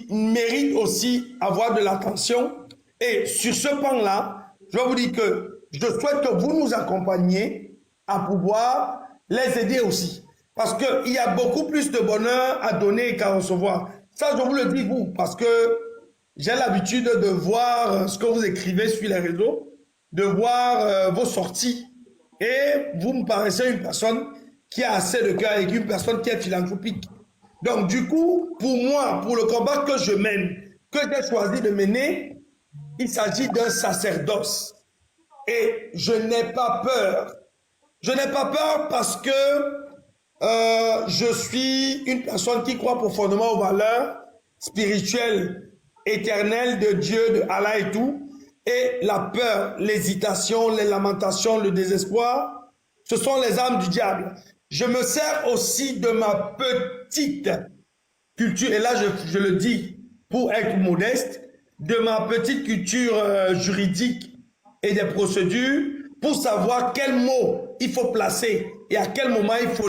Speaker 8: méritent aussi avoir de l'attention. Et sur ce pan-là, je vais vous dire que je souhaite que vous nous accompagniez à pouvoir les aider aussi. Parce qu'il y a beaucoup plus de bonheur à donner qu'à recevoir. Ça, je vous le dis, vous, parce que j'ai l'habitude de voir ce que vous écrivez sur les réseaux, de voir vos sorties. Et vous me paraissez une personne qui a assez de cœur et une personne qui est philanthropique. Donc, du coup, pour moi, pour le combat que je mène, que j'ai choisi de mener, il s'agit d'un sacerdoce. Et je n'ai pas peur. Je n'ai pas peur parce que je suis une personne qui croit profondément aux valeurs spirituelles, éternelles de Dieu, de Allah et tout. Et la peur, l'hésitation, les lamentations, le désespoir, ce sont les armes du diable. Je me sers aussi de ma petite culture, et là je le dis pour être modeste, de ma petite culture juridique et des procédures pour savoir quel mot il faut placer et à quel moment il faut...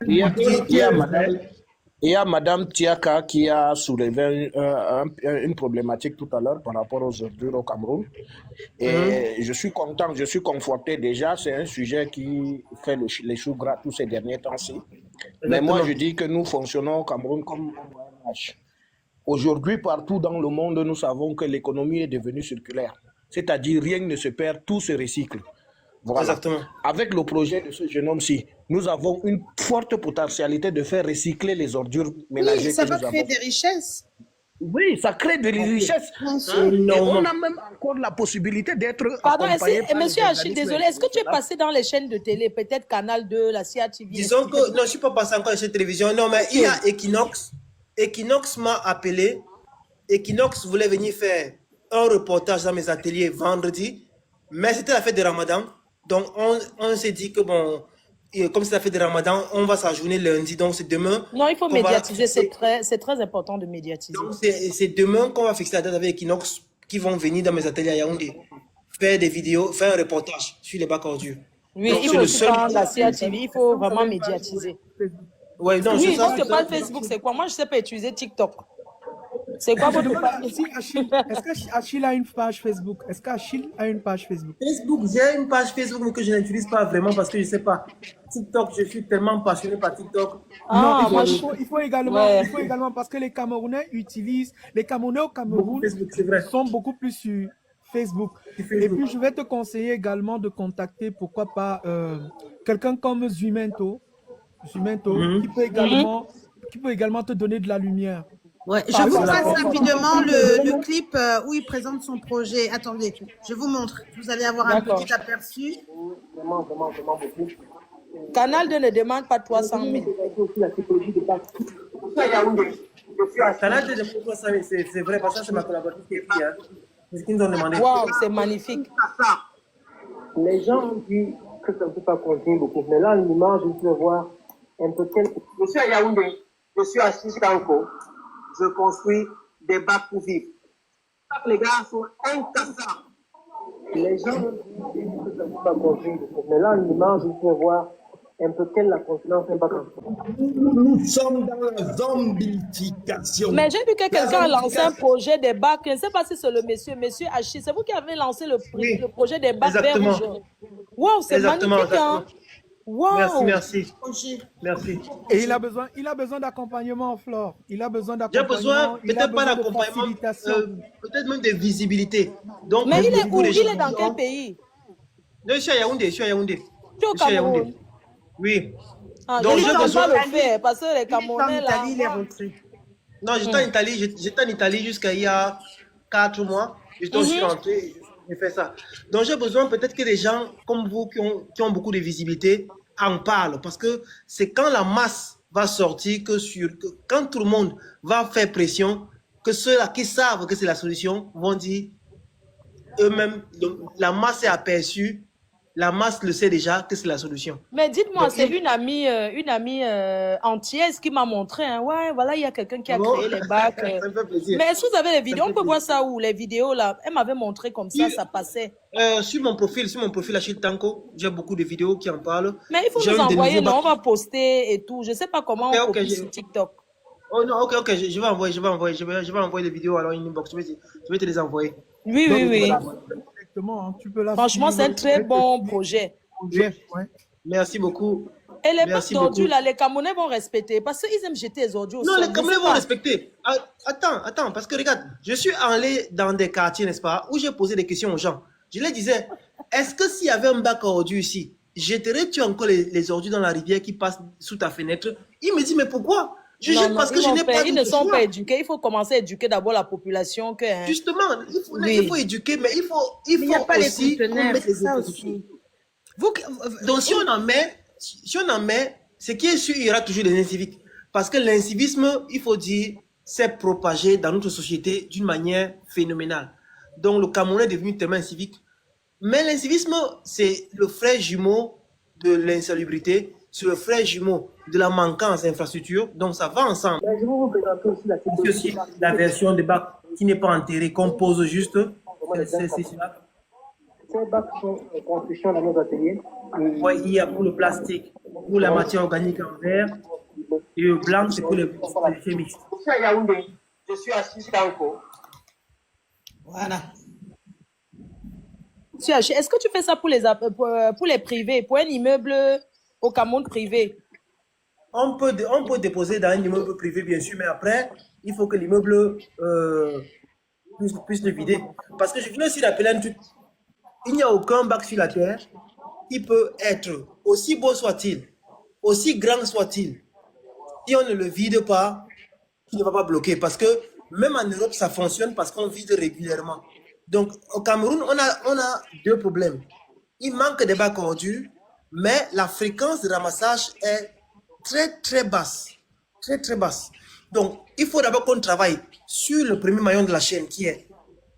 Speaker 13: Il y a Madame Tiaka qui a soulevé une problématique tout à l'heure par rapport aux ordures au Cameroun. Et je suis content, je suis conforté déjà. C'est un sujet qui fait les choux gras tous ces derniers temps-ci. Mais moi, je dis que nous fonctionnons au Cameroun comme un ONH. Aujourd'hui, partout dans le monde, nous savons que l'économie est devenue circulaire. C'est-à-dire, rien ne se perd, tout se recycle. Voilà.
Speaker 5: Exactement.
Speaker 13: Avec le projet de ce jeune homme-ci, nous avons une forte potentialité de faire recycler les ordures ménagères.
Speaker 1: Oui, ça
Speaker 13: que
Speaker 1: va
Speaker 13: nous
Speaker 1: créer
Speaker 13: avons.
Speaker 1: des richesses.
Speaker 13: Oui, ça crée des richesses. Et on a même encore la possibilité d'être
Speaker 12: Pardon,
Speaker 13: accompagné par
Speaker 12: monsieur
Speaker 13: des
Speaker 12: Achille,
Speaker 13: organismes
Speaker 12: désolé, est-ce que tu es passé dans les chaînes de télé, peut-être Canal 2, la CATV?
Speaker 5: Disons que, non, je ne suis pas passé encore à cette télévision. Non, mais il y a Equinox. Equinox m'a appelé. Equinox voulait venir faire un reportage dans mes ateliers vendredi, mais c'était la fête de Ramadan. Donc, on s'est dit que, bon, comme c'est la fête de Ramadan, on va s'ajourner lundi. Donc, c'est demain.
Speaker 12: Non, il faut médiatiser. C'est très important de médiatiser.
Speaker 5: Donc, c'est demain qu'on va fixer la date avec Equinox qui vont venir dans mes ateliers à Yaoundé, faire des vidéos, faire un reportage sur les bacs ordures.
Speaker 12: Oui,
Speaker 5: donc,
Speaker 12: il faut aussi prendre la CATV, il faut vraiment médiatiser.
Speaker 5: Ouais, non,
Speaker 12: oui,
Speaker 5: ça,
Speaker 12: donc, pas Facebook, c'est quoi? Moi, je ne sais pas utiliser TikTok. C'est quoi votre page?
Speaker 11: Est-ce qu'Achille a une page Facebook? Est-ce qu'Achille a une page Facebook?
Speaker 5: Facebook, j'ai une page Facebook, mais que je n'utilise pas vraiment parce que je ne sais pas. TikTok, je suis tellement passionné par TikTok.
Speaker 11: Ah, non, il faut également, parce que les Camerounais au Cameroun sont beaucoup plus sur Facebook. Et puis, je vais te conseiller également de contacter, pourquoi pas, quelqu'un comme Zumento, qui peut également te donner de la lumière.
Speaker 1: Ouais, je vous passe rapidement le clip où il présente son projet. Attendez, je vous montre. Vous allez avoir un petit aperçu.
Speaker 5: Vraiment beaucoup.
Speaker 12: Canal 2 ne demande pas 300 000.
Speaker 5: Canal 2 ne demande pas 300 000, c'est vrai, parce que c'est ma collaboratrice qui écrit. C'est ce qu'ils nous ont demandé.
Speaker 12: Waouh, c'est magnifique.
Speaker 14: Les gens ont dit que ça ne peut pas contenir beaucoup. Mais là, l'image, je peux voir un peu quel... Je suis à Yaoundé, je suis à Chistanko. Je construis des bacs pour vivre. Les gars sont incassables. Les gens ont dit que ça ne peut pas contenir beaucoup. Mais là, l'image, je peux voir un peu quelle la continence un bac.
Speaker 8: Nous sommes dans la zombification.
Speaker 12: Mais j'ai vu que quelqu'un a lancé un projet des bacs. Je ne sais pas si c'est le monsieur Achille. C'est vous qui avez lancé le projet des bacs verts rouges. Waouh, c'est magnifique, hein?
Speaker 5: Wow. Merci.
Speaker 11: Et il a besoin d'accompagnement, Flore. Il a besoin d'accompagnement.
Speaker 5: J'ai besoin, peut-être pas d'accompagnement, peut-être même de visibilité. Donc,
Speaker 12: mais il est où? Il est dans quel pays?
Speaker 5: Non, je suis à Yaoundé. Tu es
Speaker 12: au Cameroun?
Speaker 5: Oui.
Speaker 12: Ah, donc, je besoin de le faire parce que les Camerounais, là...
Speaker 1: il est rentré.
Speaker 5: Non, j'étais en Italie jusqu'à il y a 4 mois. Donc, je suis rentré et j'ai fait ça. Donc, j'ai besoin peut-être que des gens comme vous qui ont beaucoup de visibilité en parlent. Parce que c'est quand la masse va sortir, que quand tout le monde va faire pression, que ceux-là qui savent que c'est la solution vont dire eux-mêmes, la masse est aperçue, la masse le sait déjà que c'est la solution.
Speaker 12: Mais dites-moi, c'est une amie antillaise qui m'a montré, hein, ouais, voilà, il y a quelqu'un qui a créé les bacs.
Speaker 5: Ça me fait plaisir.
Speaker 12: Mais est-ce que vous avez les vidéos? On peut voir ça où? Les vidéos, là, elle m'avait montré comme ça passait.
Speaker 5: Sur mon profil Achille Tanko, j'ai beaucoup de vidéos qui en parlent.
Speaker 12: Mais il faut nous envoyer, non, on va poster et tout. Je ne sais pas comment on copie sur TikTok.
Speaker 5: Oh non, ok, je vais envoyer les vidéos alors une inbox, je vais te les envoyer.
Speaker 12: Oui,
Speaker 11: Donc,
Speaker 12: oui, oui.
Speaker 11: Exactement, hein, tu peux la
Speaker 12: Franchement, c'est un très bon projet.
Speaker 11: Ouais.
Speaker 5: Merci beaucoup.
Speaker 12: Et les bacs d'ordures, là, les Camerounais vont respecter parce qu'ils aiment jeter les ordures au sol.
Speaker 5: Non, les Camerounais vont respecter. Attends, parce que regarde, je suis allé dans des quartiers, n'est-ce pas, où j'ai posé des questions aux gens. Je leur disais, est-ce que s'il y avait un bac à ordures ici, jetterais-tu encore les ordures dans la rivière qui passe sous ta fenêtre? Il me dit, mais pourquoi? Je jette parce que je n'ai pas.
Speaker 12: Ils ne sont pas éduqués. Il faut commencer à éduquer d'abord la population. Justement,
Speaker 5: il faut éduquer, mais il faut aussi mettre les aussi. Donc si on en met, ce qui est sûr, il y aura toujours des inciviques. Parce que l'incivisme, il faut dire, s'est propagé dans notre société d'une manière phénoménale. Donc le Cameroun est devenu tellement incivique. Mais l'incivisme, c'est le frère jumeau de l'insalubrité, c'est le frère jumeau de la manquance d'infrastructures, donc ça va ensemble.
Speaker 14: Je vais vous présenter aussi
Speaker 5: la version des bacs qui n'est pas enterrée, qu'on pose juste. C'est cela.
Speaker 14: Ces bacs sont en construction dans nos ateliers.
Speaker 5: Ouais, il y a pour le plastique, pour la matière organique en verre, et le blanc, c'est pour les déchets mixtes.
Speaker 14: Je suis à Yaoundé, je suis à Tanko.
Speaker 1: Voilà.
Speaker 12: Est-ce que tu fais ça pour les privés, pour un immeuble au Cameroun privé?
Speaker 5: On peut déposer dans un immeuble privé, bien sûr, mais après, il faut que l'immeuble puisse le vider. Parce que je viens aussi d'appeler un truc. Il n'y a aucun bac sur la terre qui peut être, aussi beau soit-il, aussi grand soit-il, si on ne le vide pas, il ne va pas bloquer. Parce que même en Europe, ça fonctionne parce qu'on vide régulièrement. Donc, au Cameroun, on a deux problèmes. Il manque des bacs ordures, mais la fréquence de ramassage est très, très basse. Très, très basse. Donc, il faut d'abord qu'on travaille sur le premier maillon de la chaîne, qui est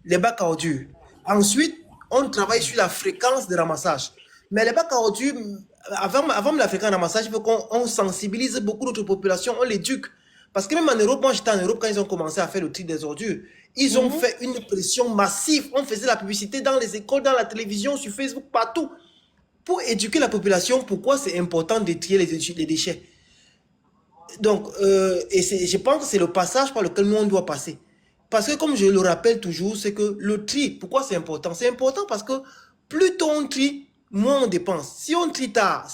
Speaker 5: les bacs à ordures. Ensuite, on travaille sur la fréquence de ramassage. Mais les bacs à ordures, avant la fréquence de ramassage, il faut qu'on sensibilise beaucoup d'autres populations, on l'éduque. Parce que même en Europe, moi j'étais en Europe quand ils ont commencé à faire le tri des ordures. Ils ont fait une pression massive. On faisait la publicité dans les écoles, dans la télévision, sur Facebook, partout. Pour éduquer la population, pourquoi c'est important de trier les déchets. Donc, je pense que c'est le passage par lequel nous on doit passer. Parce que comme je le rappelle toujours, c'est que le tri, pourquoi c'est important? C'est important parce que plus tôt on trie, moins on dépense. Si on trie tard,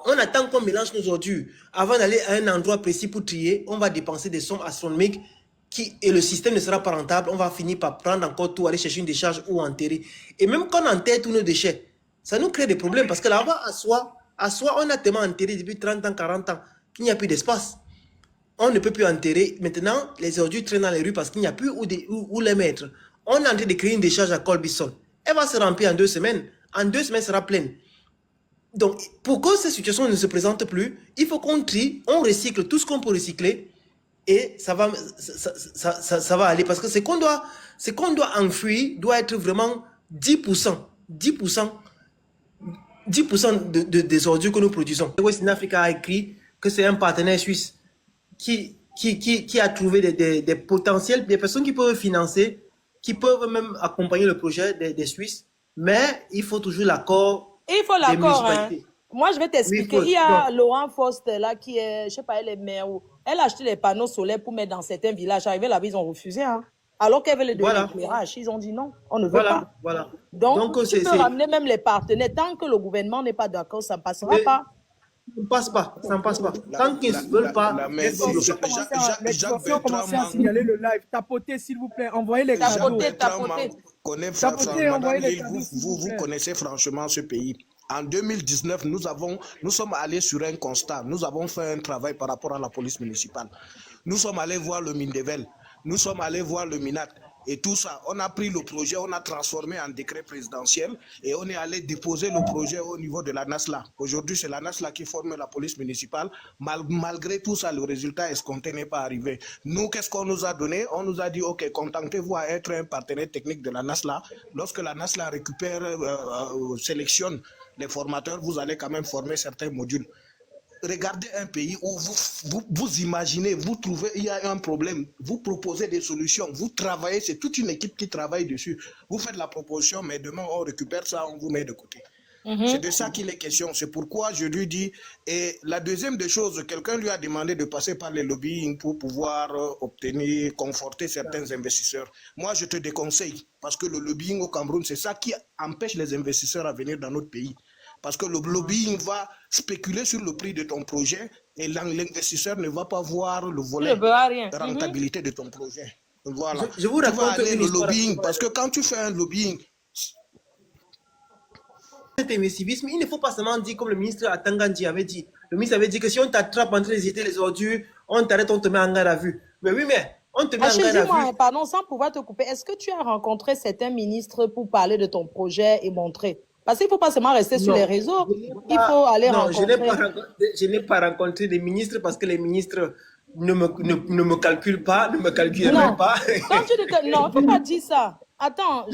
Speaker 5: on attend qu'on mélange nos ordures avant d'aller à un endroit précis pour trier, on va dépenser des sommes astronomiques et le système ne sera pas rentable. On va finir par prendre encore tout, aller chercher une décharge ou enterrer. Et même quand on enterre tous nos déchets, ça nous crée des problèmes parce que là-bas, à soi, on a tellement enterré depuis 30 ans, 40 ans qu'il n'y a plus d'espace. On ne peut plus enterrer. Maintenant, les ordures traînent dans les rues parce qu'il n'y a plus où les mettre. On est en train de créer une décharge à Colbison. Elle va se remplir en 2 semaines. En 2 semaines, elle sera pleine. Donc, pour que ces situations ne se présentent plus, il faut qu'on trie, on recycle tout ce qu'on peut recycler et ça va aller. Parce que ce qu'on doit enfouir doit être vraiment 10% des ordures que nous produisons. West Africa a écrit que c'est un partenaire suisse qui a trouvé des potentiels, des personnes qui peuvent financer, qui peuvent même accompagner le projet des Suisses, mais il faut toujours l'accord.
Speaker 12: Il faut l'accord, hein. Moi, je vais t'expliquer. Il y a Laurent Faust, là, qui est, je ne sais pas, elle est maire. Elle a acheté les panneaux solaires pour mettre dans certains villages. Arrivé là-bas, ils ont refusé, hein. Alors qu'elle veut les donner l'éclairage. Ils ont dit non, on ne veut pas.
Speaker 5: Voilà.
Speaker 12: Donc tu peux ramener même les partenaires. Tant que le gouvernement n'est pas d'accord, ça ne passera pas.
Speaker 5: Ça ne passe pas. Tant qu'ils ne veulent pas.
Speaker 11: Les ont commencé à signaler le live. Tapotez, s'il vous plaît. Envoyez les cadeaux.
Speaker 12: Tapotez.
Speaker 13: Vous connaissez franchement ce pays. En 2019, nous sommes allés sur un constat. Nous avons fait un travail par rapport à la police municipale. Nous sommes allés voir le Mindevel. Nous sommes allés voir le MINAT. Et tout ça, on a pris le projet, on a transformé en décret présidentiel et on est allé déposer le projet au niveau de la NASLA. Aujourd'hui, c'est la NASLA qui forme la police municipale. Malgré tout ça, le résultat escompté n'est pas arrivé. Nous, qu'est-ce qu'on nous a donné? On nous a dit, OK, contentez-vous à être un partenaire technique de la NASLA. Lorsque la NASLA récupère, sélectionne les formateurs, vous allez quand même former certains modules. Regardez un pays où vous imaginez, vous trouvez, il y a un problème, vous proposez des solutions, vous travaillez, c'est toute une équipe qui travaille dessus. Vous faites la proposition, mais demain on récupère ça, on vous met de côté. C'est de ça qu'il est question. C'est pourquoi je lui dis, et la deuxième des choses, quelqu'un lui a demandé de passer par les lobbying pour pouvoir obtenir, conforter certains investisseurs. Moi, je te déconseille, parce que le lobbying au Cameroun, c'est ça qui empêche les investisseurs à venir dans notre pays. Parce que le lobbying va spéculer sur le prix de ton projet et l'investisseur ne va pas voir le volet de rentabilité de ton projet. Voilà.
Speaker 5: Je vous raconte
Speaker 13: le lobbying, parce que quand tu fais un lobbying,
Speaker 5: cet investissement, il ne faut pas seulement dire comme le ministre Atangandji avait dit. Le ministre avait dit que si on t'attrape en train de jeter les ordures, on t'arrête, on te met en garde à vue. Mais oui, mais on te met en garde à vue.
Speaker 12: Pardon, sans pouvoir te couper, est-ce que tu as rencontré certains ministres pour parler de ton projet et montrer? Parce qu'il ne faut pas seulement rester sur les réseaux, il faut aller rencontrer.
Speaker 5: Je n'ai pas rencontré des ministres parce que les ministres ne me calculent pas, ne me calculent même pas.
Speaker 12: Non, il ne faut pas dire ça. Attends.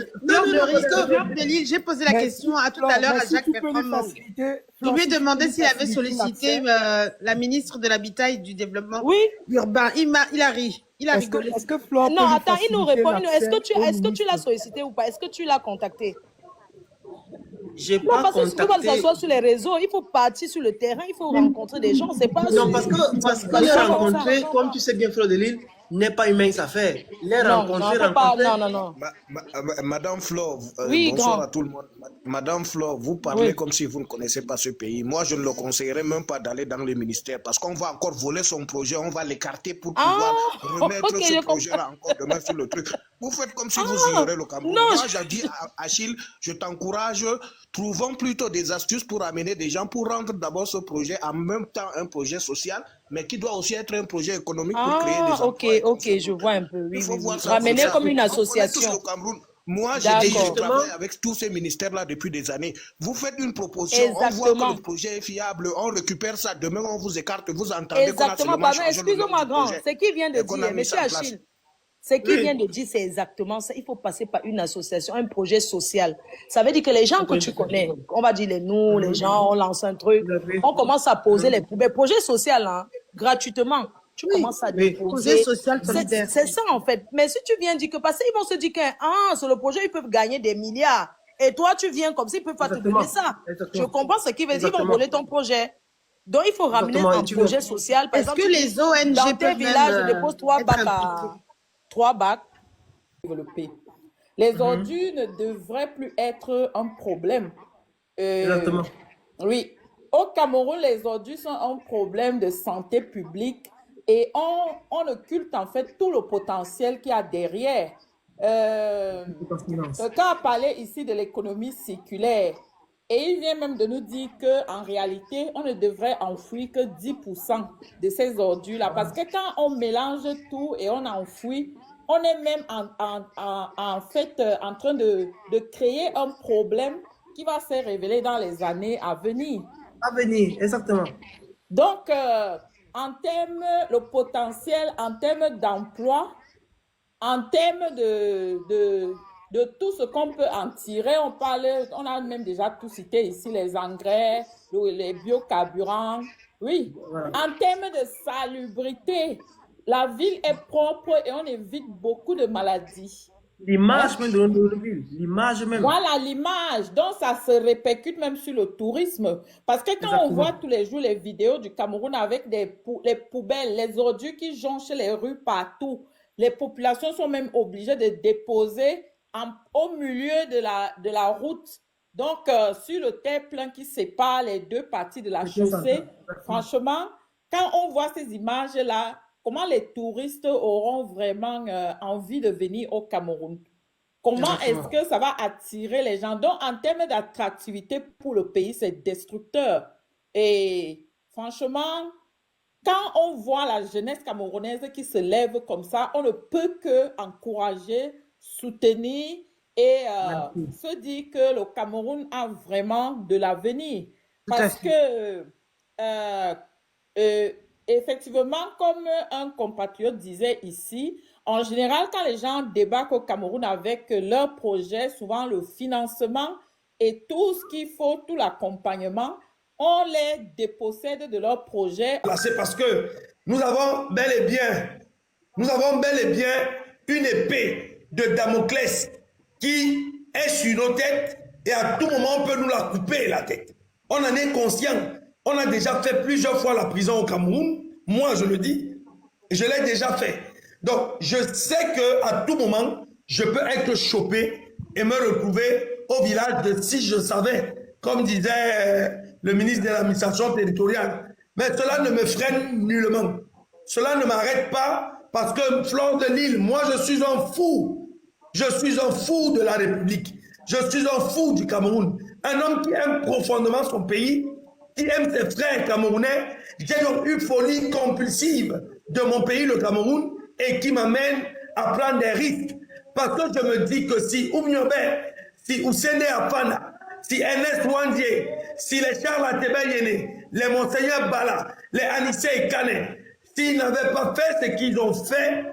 Speaker 1: J'ai posé la question tout à l'heure à Jacques Bertrand. Je lui ai demandé s'il avait sollicité la ministre de l'Habitat et du Développement urbain. Il a ri. Il a rigolé.
Speaker 12: Non, attends, il nous répond. Est-ce que tu l'as sollicité ou pas? Est-ce que tu l'as contacté?
Speaker 5: Non,
Speaker 12: parce que si tu vas s'asseoir sur les réseaux, il faut partir sur le terrain, il faut rencontrer des gens. C'est pas
Speaker 5: non, parce que les rencontrer, comme tu sais bien, Fleur de Lille, n'est pas une mince affaire. Les rencontrer.
Speaker 12: Non.
Speaker 13: Madame Flo,
Speaker 12: oui,
Speaker 13: bonsoir à tout le monde. Madame Flo, vous parlez comme si vous ne connaissez pas ce pays. Moi, je ne le conseillerais même pas d'aller dans le ministère parce qu'on va encore voler son projet, on va l'écarter pour pouvoir remettre ce projet-là encore demain sur le truc. Vous faites comme si vous ignorez le Cameroun. Moi, j'ai dit à Achille, je t'encourage, trouvons plutôt des astuces pour amener des gens pour rendre d'abord ce projet en même temps un projet social, mais qui doit aussi être un projet économique pour créer des emplois.
Speaker 12: Ok, je vois un peu. Oui. Ramener comme une association.
Speaker 13: Moi, je travaille avec tous ces ministères-là depuis des années. Vous faites une proposition, on voit que le projet est fiable, on récupère ça, demain on vous écarte, vous entendez qu'on a seulement changé le nom du projet.
Speaker 12: Excusez-moi, grand, ce qu'il vient de dire, monsieur Achille, ce qu'il vient de dire, c'est exactement ça. Il faut passer par une association, un projet social. Ça veut dire que les gens que tu connais, on va dire les gens, on lance un truc, on commence à poser les projets sociaux, hein, gratuitement. Tu commences à déposer. C'est ça, en fait. Mais si tu viens dire que, parce qu'ils vont se dire que, sur le projet, ils peuvent gagner des milliards. Et toi, tu viens comme ça, ils peuvent pas te donner ça. Je comprends ce qu'ils veulent dire, ils vont voler ton projet. Donc, il faut ramener un projet social. Par exemple,
Speaker 1: que les ONG
Speaker 12: dans tes villages, je dépose 3 bacs.
Speaker 15: Développer. Les ordures ne devraient plus être un problème.
Speaker 5: Exactement.
Speaker 15: Oui. Au Cameroun, les ordures sont un problème de santé publique et on occulte en fait tout le potentiel qu'il y a derrière. Quelqu'un a parlé ici de l'économie circulaire et il vient même de nous dire qu'en réalité, on ne devrait enfouir que 10% de ces ordures-là parce que quand on mélange tout et on enfouit, on est même en fait en train de créer un problème qui va se révéler dans les années à venir.
Speaker 5: Exactement.
Speaker 15: Donc, en termes, le potentiel, en termes d'emploi, en termes de tout ce qu'on peut en tirer, on a même déjà tout cité ici, les engrais, les biocarburants. Oui, en termes de salubrité, la ville est propre et on évite beaucoup de maladies.
Speaker 5: L'image même de notre ville, l'image même.
Speaker 15: Voilà, l'image. Donc, ça se répercute même sur le tourisme. Parce que quand on voit tous les jours les vidéos du Cameroun avec les poubelles, les ordures qui jonchent les rues partout, les populations sont même obligées de déposer au milieu de la route. Donc, sur le terre-plein qui sépare les deux parties de la chaussée, franchement, quand on voit ces images-là, comment les touristes auront vraiment envie de venir au Cameroun? Comment est-ce que ça va attirer les gens? Donc, en termes d'attractivité pour le pays, c'est destructeur. Et franchement, quand on voit la jeunesse camerounaise qui se lève comme ça, on ne peut que encourager, soutenir et se dire que le Cameroun a vraiment de l'avenir. Parce que, effectivement, comme un compatriote disait ici, en général, quand les gens débarquent au Cameroun avec leur projet, souvent le financement et tout ce qu'il faut, tout l'accompagnement, on les dépossède de leur projet.
Speaker 8: C'est parce que nous avons bel et bien une épée de Damoclès qui est sur nos têtes et à tout moment on peut nous la couper la tête. On en est conscient. On a déjà fait plusieurs fois la prison au Cameroun. Moi, je le dis. Je l'ai déjà fait. Donc, je sais qu'à tout moment, je peux être chopé et me retrouver au village de si je savais, comme disait le ministre de l'administration territoriale. Mais cela ne me freine nullement. Cela ne m'arrête pas parce que Flore de Lille, moi, je suis un fou. Je suis un fou de la République. Je suis un fou du Cameroun. Un homme qui aime profondément son pays, qui aime ses frères camerounais. J'ai donc eu folie compulsive de mon pays, le Cameroun, et qui m'amène à prendre des risques. Parce que je me dis que si Oumiobe, si Oussene Afana, si Ernest Wandier, si les Charles Ateba-Yene, les Monseigneur Bala, les Anissé et Kane, s'ils n'avaient pas fait ce qu'ils ont fait,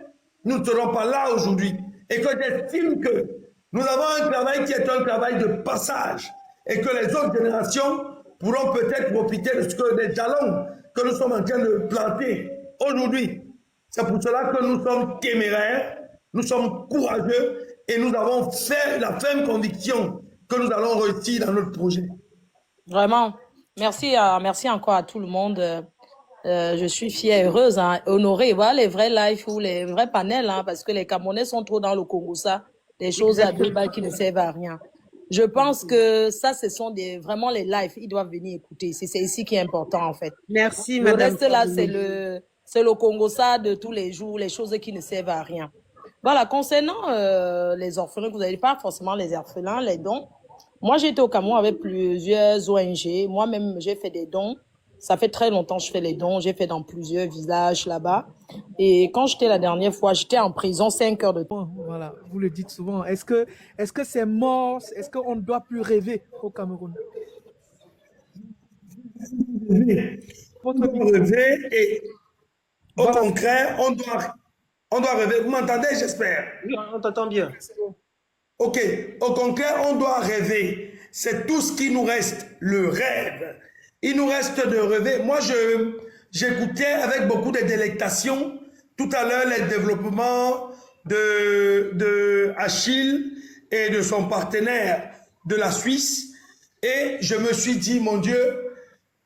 Speaker 8: nous ne serons pas là aujourd'hui. Et que j'estime que nous avons un travail qui est un travail de passage et que les autres générations pourront peut-être profiter de ce que des jalons que nous sommes en train de planter aujourd'hui. C'est pour cela que nous sommes téméraires, nous sommes courageux et nous avons fait la ferme conviction que nous allons réussir dans notre projet.
Speaker 12: Vraiment. Merci, merci encore à tout le monde. Je suis fière, heureuse, hein, honorée. Voilà les vrais lives ou les vrais panels, hein, parce que les Camerounais sont trop dans le Congo, ça, des choses à débat qui ne servent à rien. Je pense que ça, ce sont vraiment les lives. Ils doivent venir écouter. C'est ici qui est important, en fait.
Speaker 1: Merci,
Speaker 12: le
Speaker 1: madame.
Speaker 12: Le reste, là, c'est le Congo, ça, de tous les jours, les choses qui ne servent à rien. Voilà, concernant les orphelins, vous n'avez pas forcément les orphelins, les dons. Moi, j'ai été au Cameroun avec plusieurs ONG. Moi-même, j'ai fait des dons. Ça fait très longtemps que je fais les dons. J'ai fait dans plusieurs villages là-bas. Et quand j'étais la dernière fois, j'étais en prison 5 heures de temps.
Speaker 11: Voilà, vous le dites souvent. Est-ce que c'est mort? Est-ce qu'on ne doit plus rêver au Cameroun?
Speaker 8: On doit rêver et au contraire, on doit rêver. Vous m'entendez, j'espère?
Speaker 5: Oui, on t'entend bien.
Speaker 8: Ok, au contraire, on doit rêver. C'est tout ce qui nous reste, le rêve. Il nous reste de rêver. Moi, j'écoutais avec beaucoup de délectation tout à l'heure les développements de Achille et de son partenaire de la Suisse. Et je me suis dit, mon Dieu,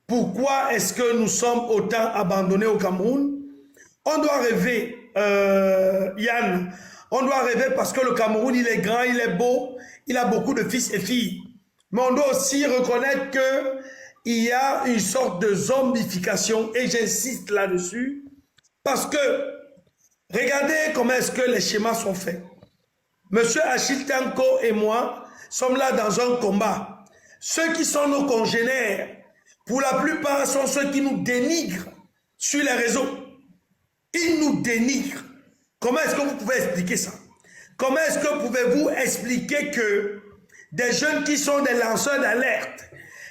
Speaker 8: pourquoi est-ce que nous sommes autant abandonnés au Cameroun? On doit rêver, Yann. On doit rêver parce que le Cameroun, il est grand, il est beau, il a beaucoup de fils et filles. Mais on doit aussi reconnaître que il y a une sorte de zombification, et j'insiste là-dessus, parce que, regardez comment est-ce que les schémas sont faits. Monsieur Achille Tanko et moi sommes là dans un combat. Ceux qui sont nos congénères, pour la plupart, sont ceux qui nous dénigrent sur les réseaux. Ils nous dénigrent. Comment est-ce que vous pouvez expliquer ça? Comment est-ce que pouvez-vous expliquer que des jeunes qui sont des lanceurs d'alerte,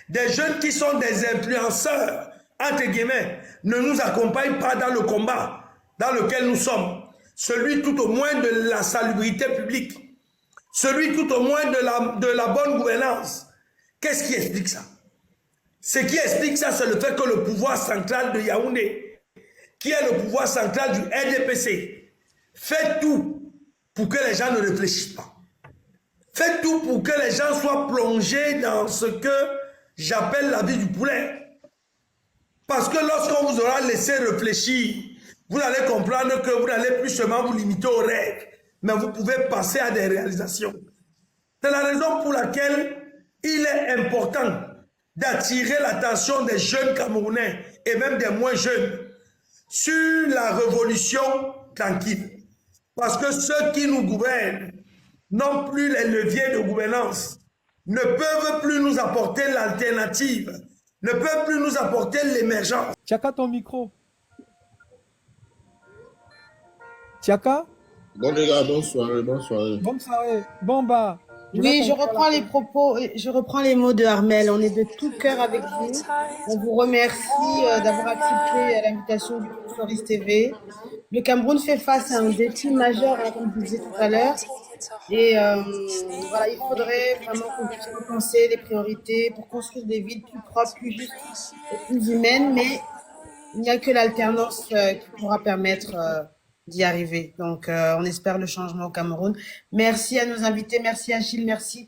Speaker 8: des jeunes qui sont des influenceurs, entre guillemets, ne nous accompagnent pas dans le combat dans lequel nous sommes? Celui tout au moins de la salubrité publique, celui tout au moins de la bonne gouvernance. Qu'est-ce qui explique ça? Ce qui explique ça, c'est le fait que le pouvoir central de Yaoundé, qui est le pouvoir central du RDPC, fait tout pour que les gens ne réfléchissent pas. Fait tout pour que les gens soient plongés dans ce que j'appelle la vie du poulet. Parce que lorsqu'on vous aura laissé réfléchir, vous allez comprendre que vous n'allez plus seulement vous limiter aux rêves, mais vous pouvez passer à des réalisations. C'est la raison pour laquelle il est important d'attirer l'attention des jeunes Camerounais et même des moins jeunes sur la révolution tranquille. Parce que ceux qui nous gouvernent n'ont plus les leviers de gouvernance, ne peuvent plus nous apporter l'alternative, ne peuvent plus nous apporter l'émergence.
Speaker 11: Tchaka, ton micro. Tiaka,
Speaker 2: Bon, les gars, bonne soirée, bonne soirée.
Speaker 11: bonne soirée. Bon, bah.
Speaker 1: Oui, je reprends les propos, je reprends les mots de Armel. On est de tout cœur avec vous. On vous remercie d'avoir accepté l'invitation du groupe Floris TV. Le Cameroun fait face à un défi majeur, hein, comme je vous disais tout à l'heure. Et voilà, il faudrait vraiment qu'on puisse repenser les priorités pour construire des villes plus propres, plus justes et plus humaines. Mais il n'y a que l'alternance qui pourra permettre d'y arriver. Donc, on espère le changement au Cameroun. Merci à nos invités, merci Achille, merci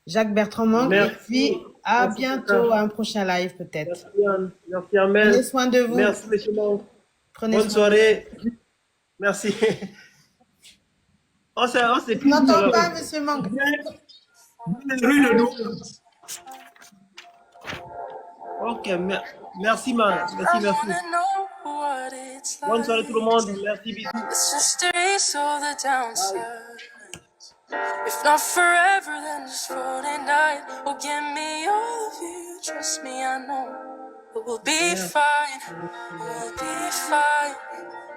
Speaker 1: Jacques Bertrand Manque. Et puis, à bientôt, à un prochain live peut-être.
Speaker 5: Merci Anne, merci Armel.
Speaker 1: Prenez soin de vous.
Speaker 5: Merci Monsieur Manque.
Speaker 1: Prenez
Speaker 5: Bonne
Speaker 1: soin
Speaker 5: soirée. Merci. On s'écoute.
Speaker 1: Je n'entends pas, Monsieur Manque.
Speaker 5: Ok, merci man. Merci. Bonne soirée tout le monde. Merci, bisous.
Speaker 16: If not forever, then just for tonight. Oh, give me all of you. Trust me, I know we'll be fine. We'll be fine.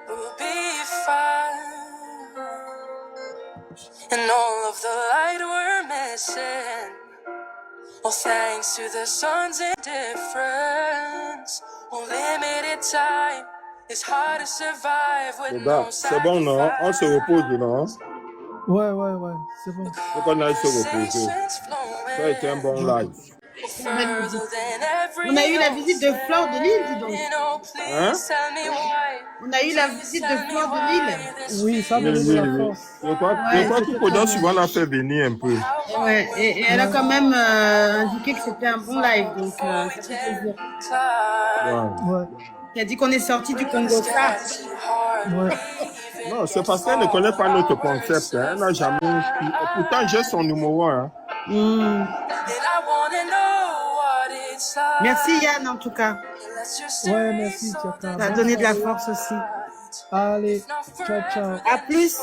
Speaker 16: We'll be fine. And all of the light we're missing, all thanks to the sun's indifference. On limited time, it's hard to survive with
Speaker 2: Les
Speaker 16: no
Speaker 2: gars, c'est bon, non? On se repose, non?
Speaker 11: Ouais, c'est bon.
Speaker 2: Faut qu'on aille se reposer. Ça a été un bon live.
Speaker 1: On a eu la visite de Fleur de Lille, dis donc.
Speaker 2: Hein?
Speaker 1: On a eu la visite de Fleur de Lille.
Speaker 11: Oui, ça me donne la force.
Speaker 2: Je crois qu'il faudra souvent la faire venir un peu.
Speaker 1: Ouais, et elle a quand même indiqué que c'était un bon live, donc ça fait plaisir.
Speaker 11: Ouais.
Speaker 1: Elle a dit qu'on est sorti du Congo ça.
Speaker 11: Ouais.
Speaker 2: Non, c'est parce qu'elle ne connaît pas notre concept. Hein. Elle n'a jamais. Pourtant, j'ai son numéro. Hein.
Speaker 1: Merci Yann, en tout cas.
Speaker 11: Ouais, merci, Tiaka.
Speaker 1: Ça a donné de la force aussi.
Speaker 11: Allez, ciao, ciao.
Speaker 1: À plus.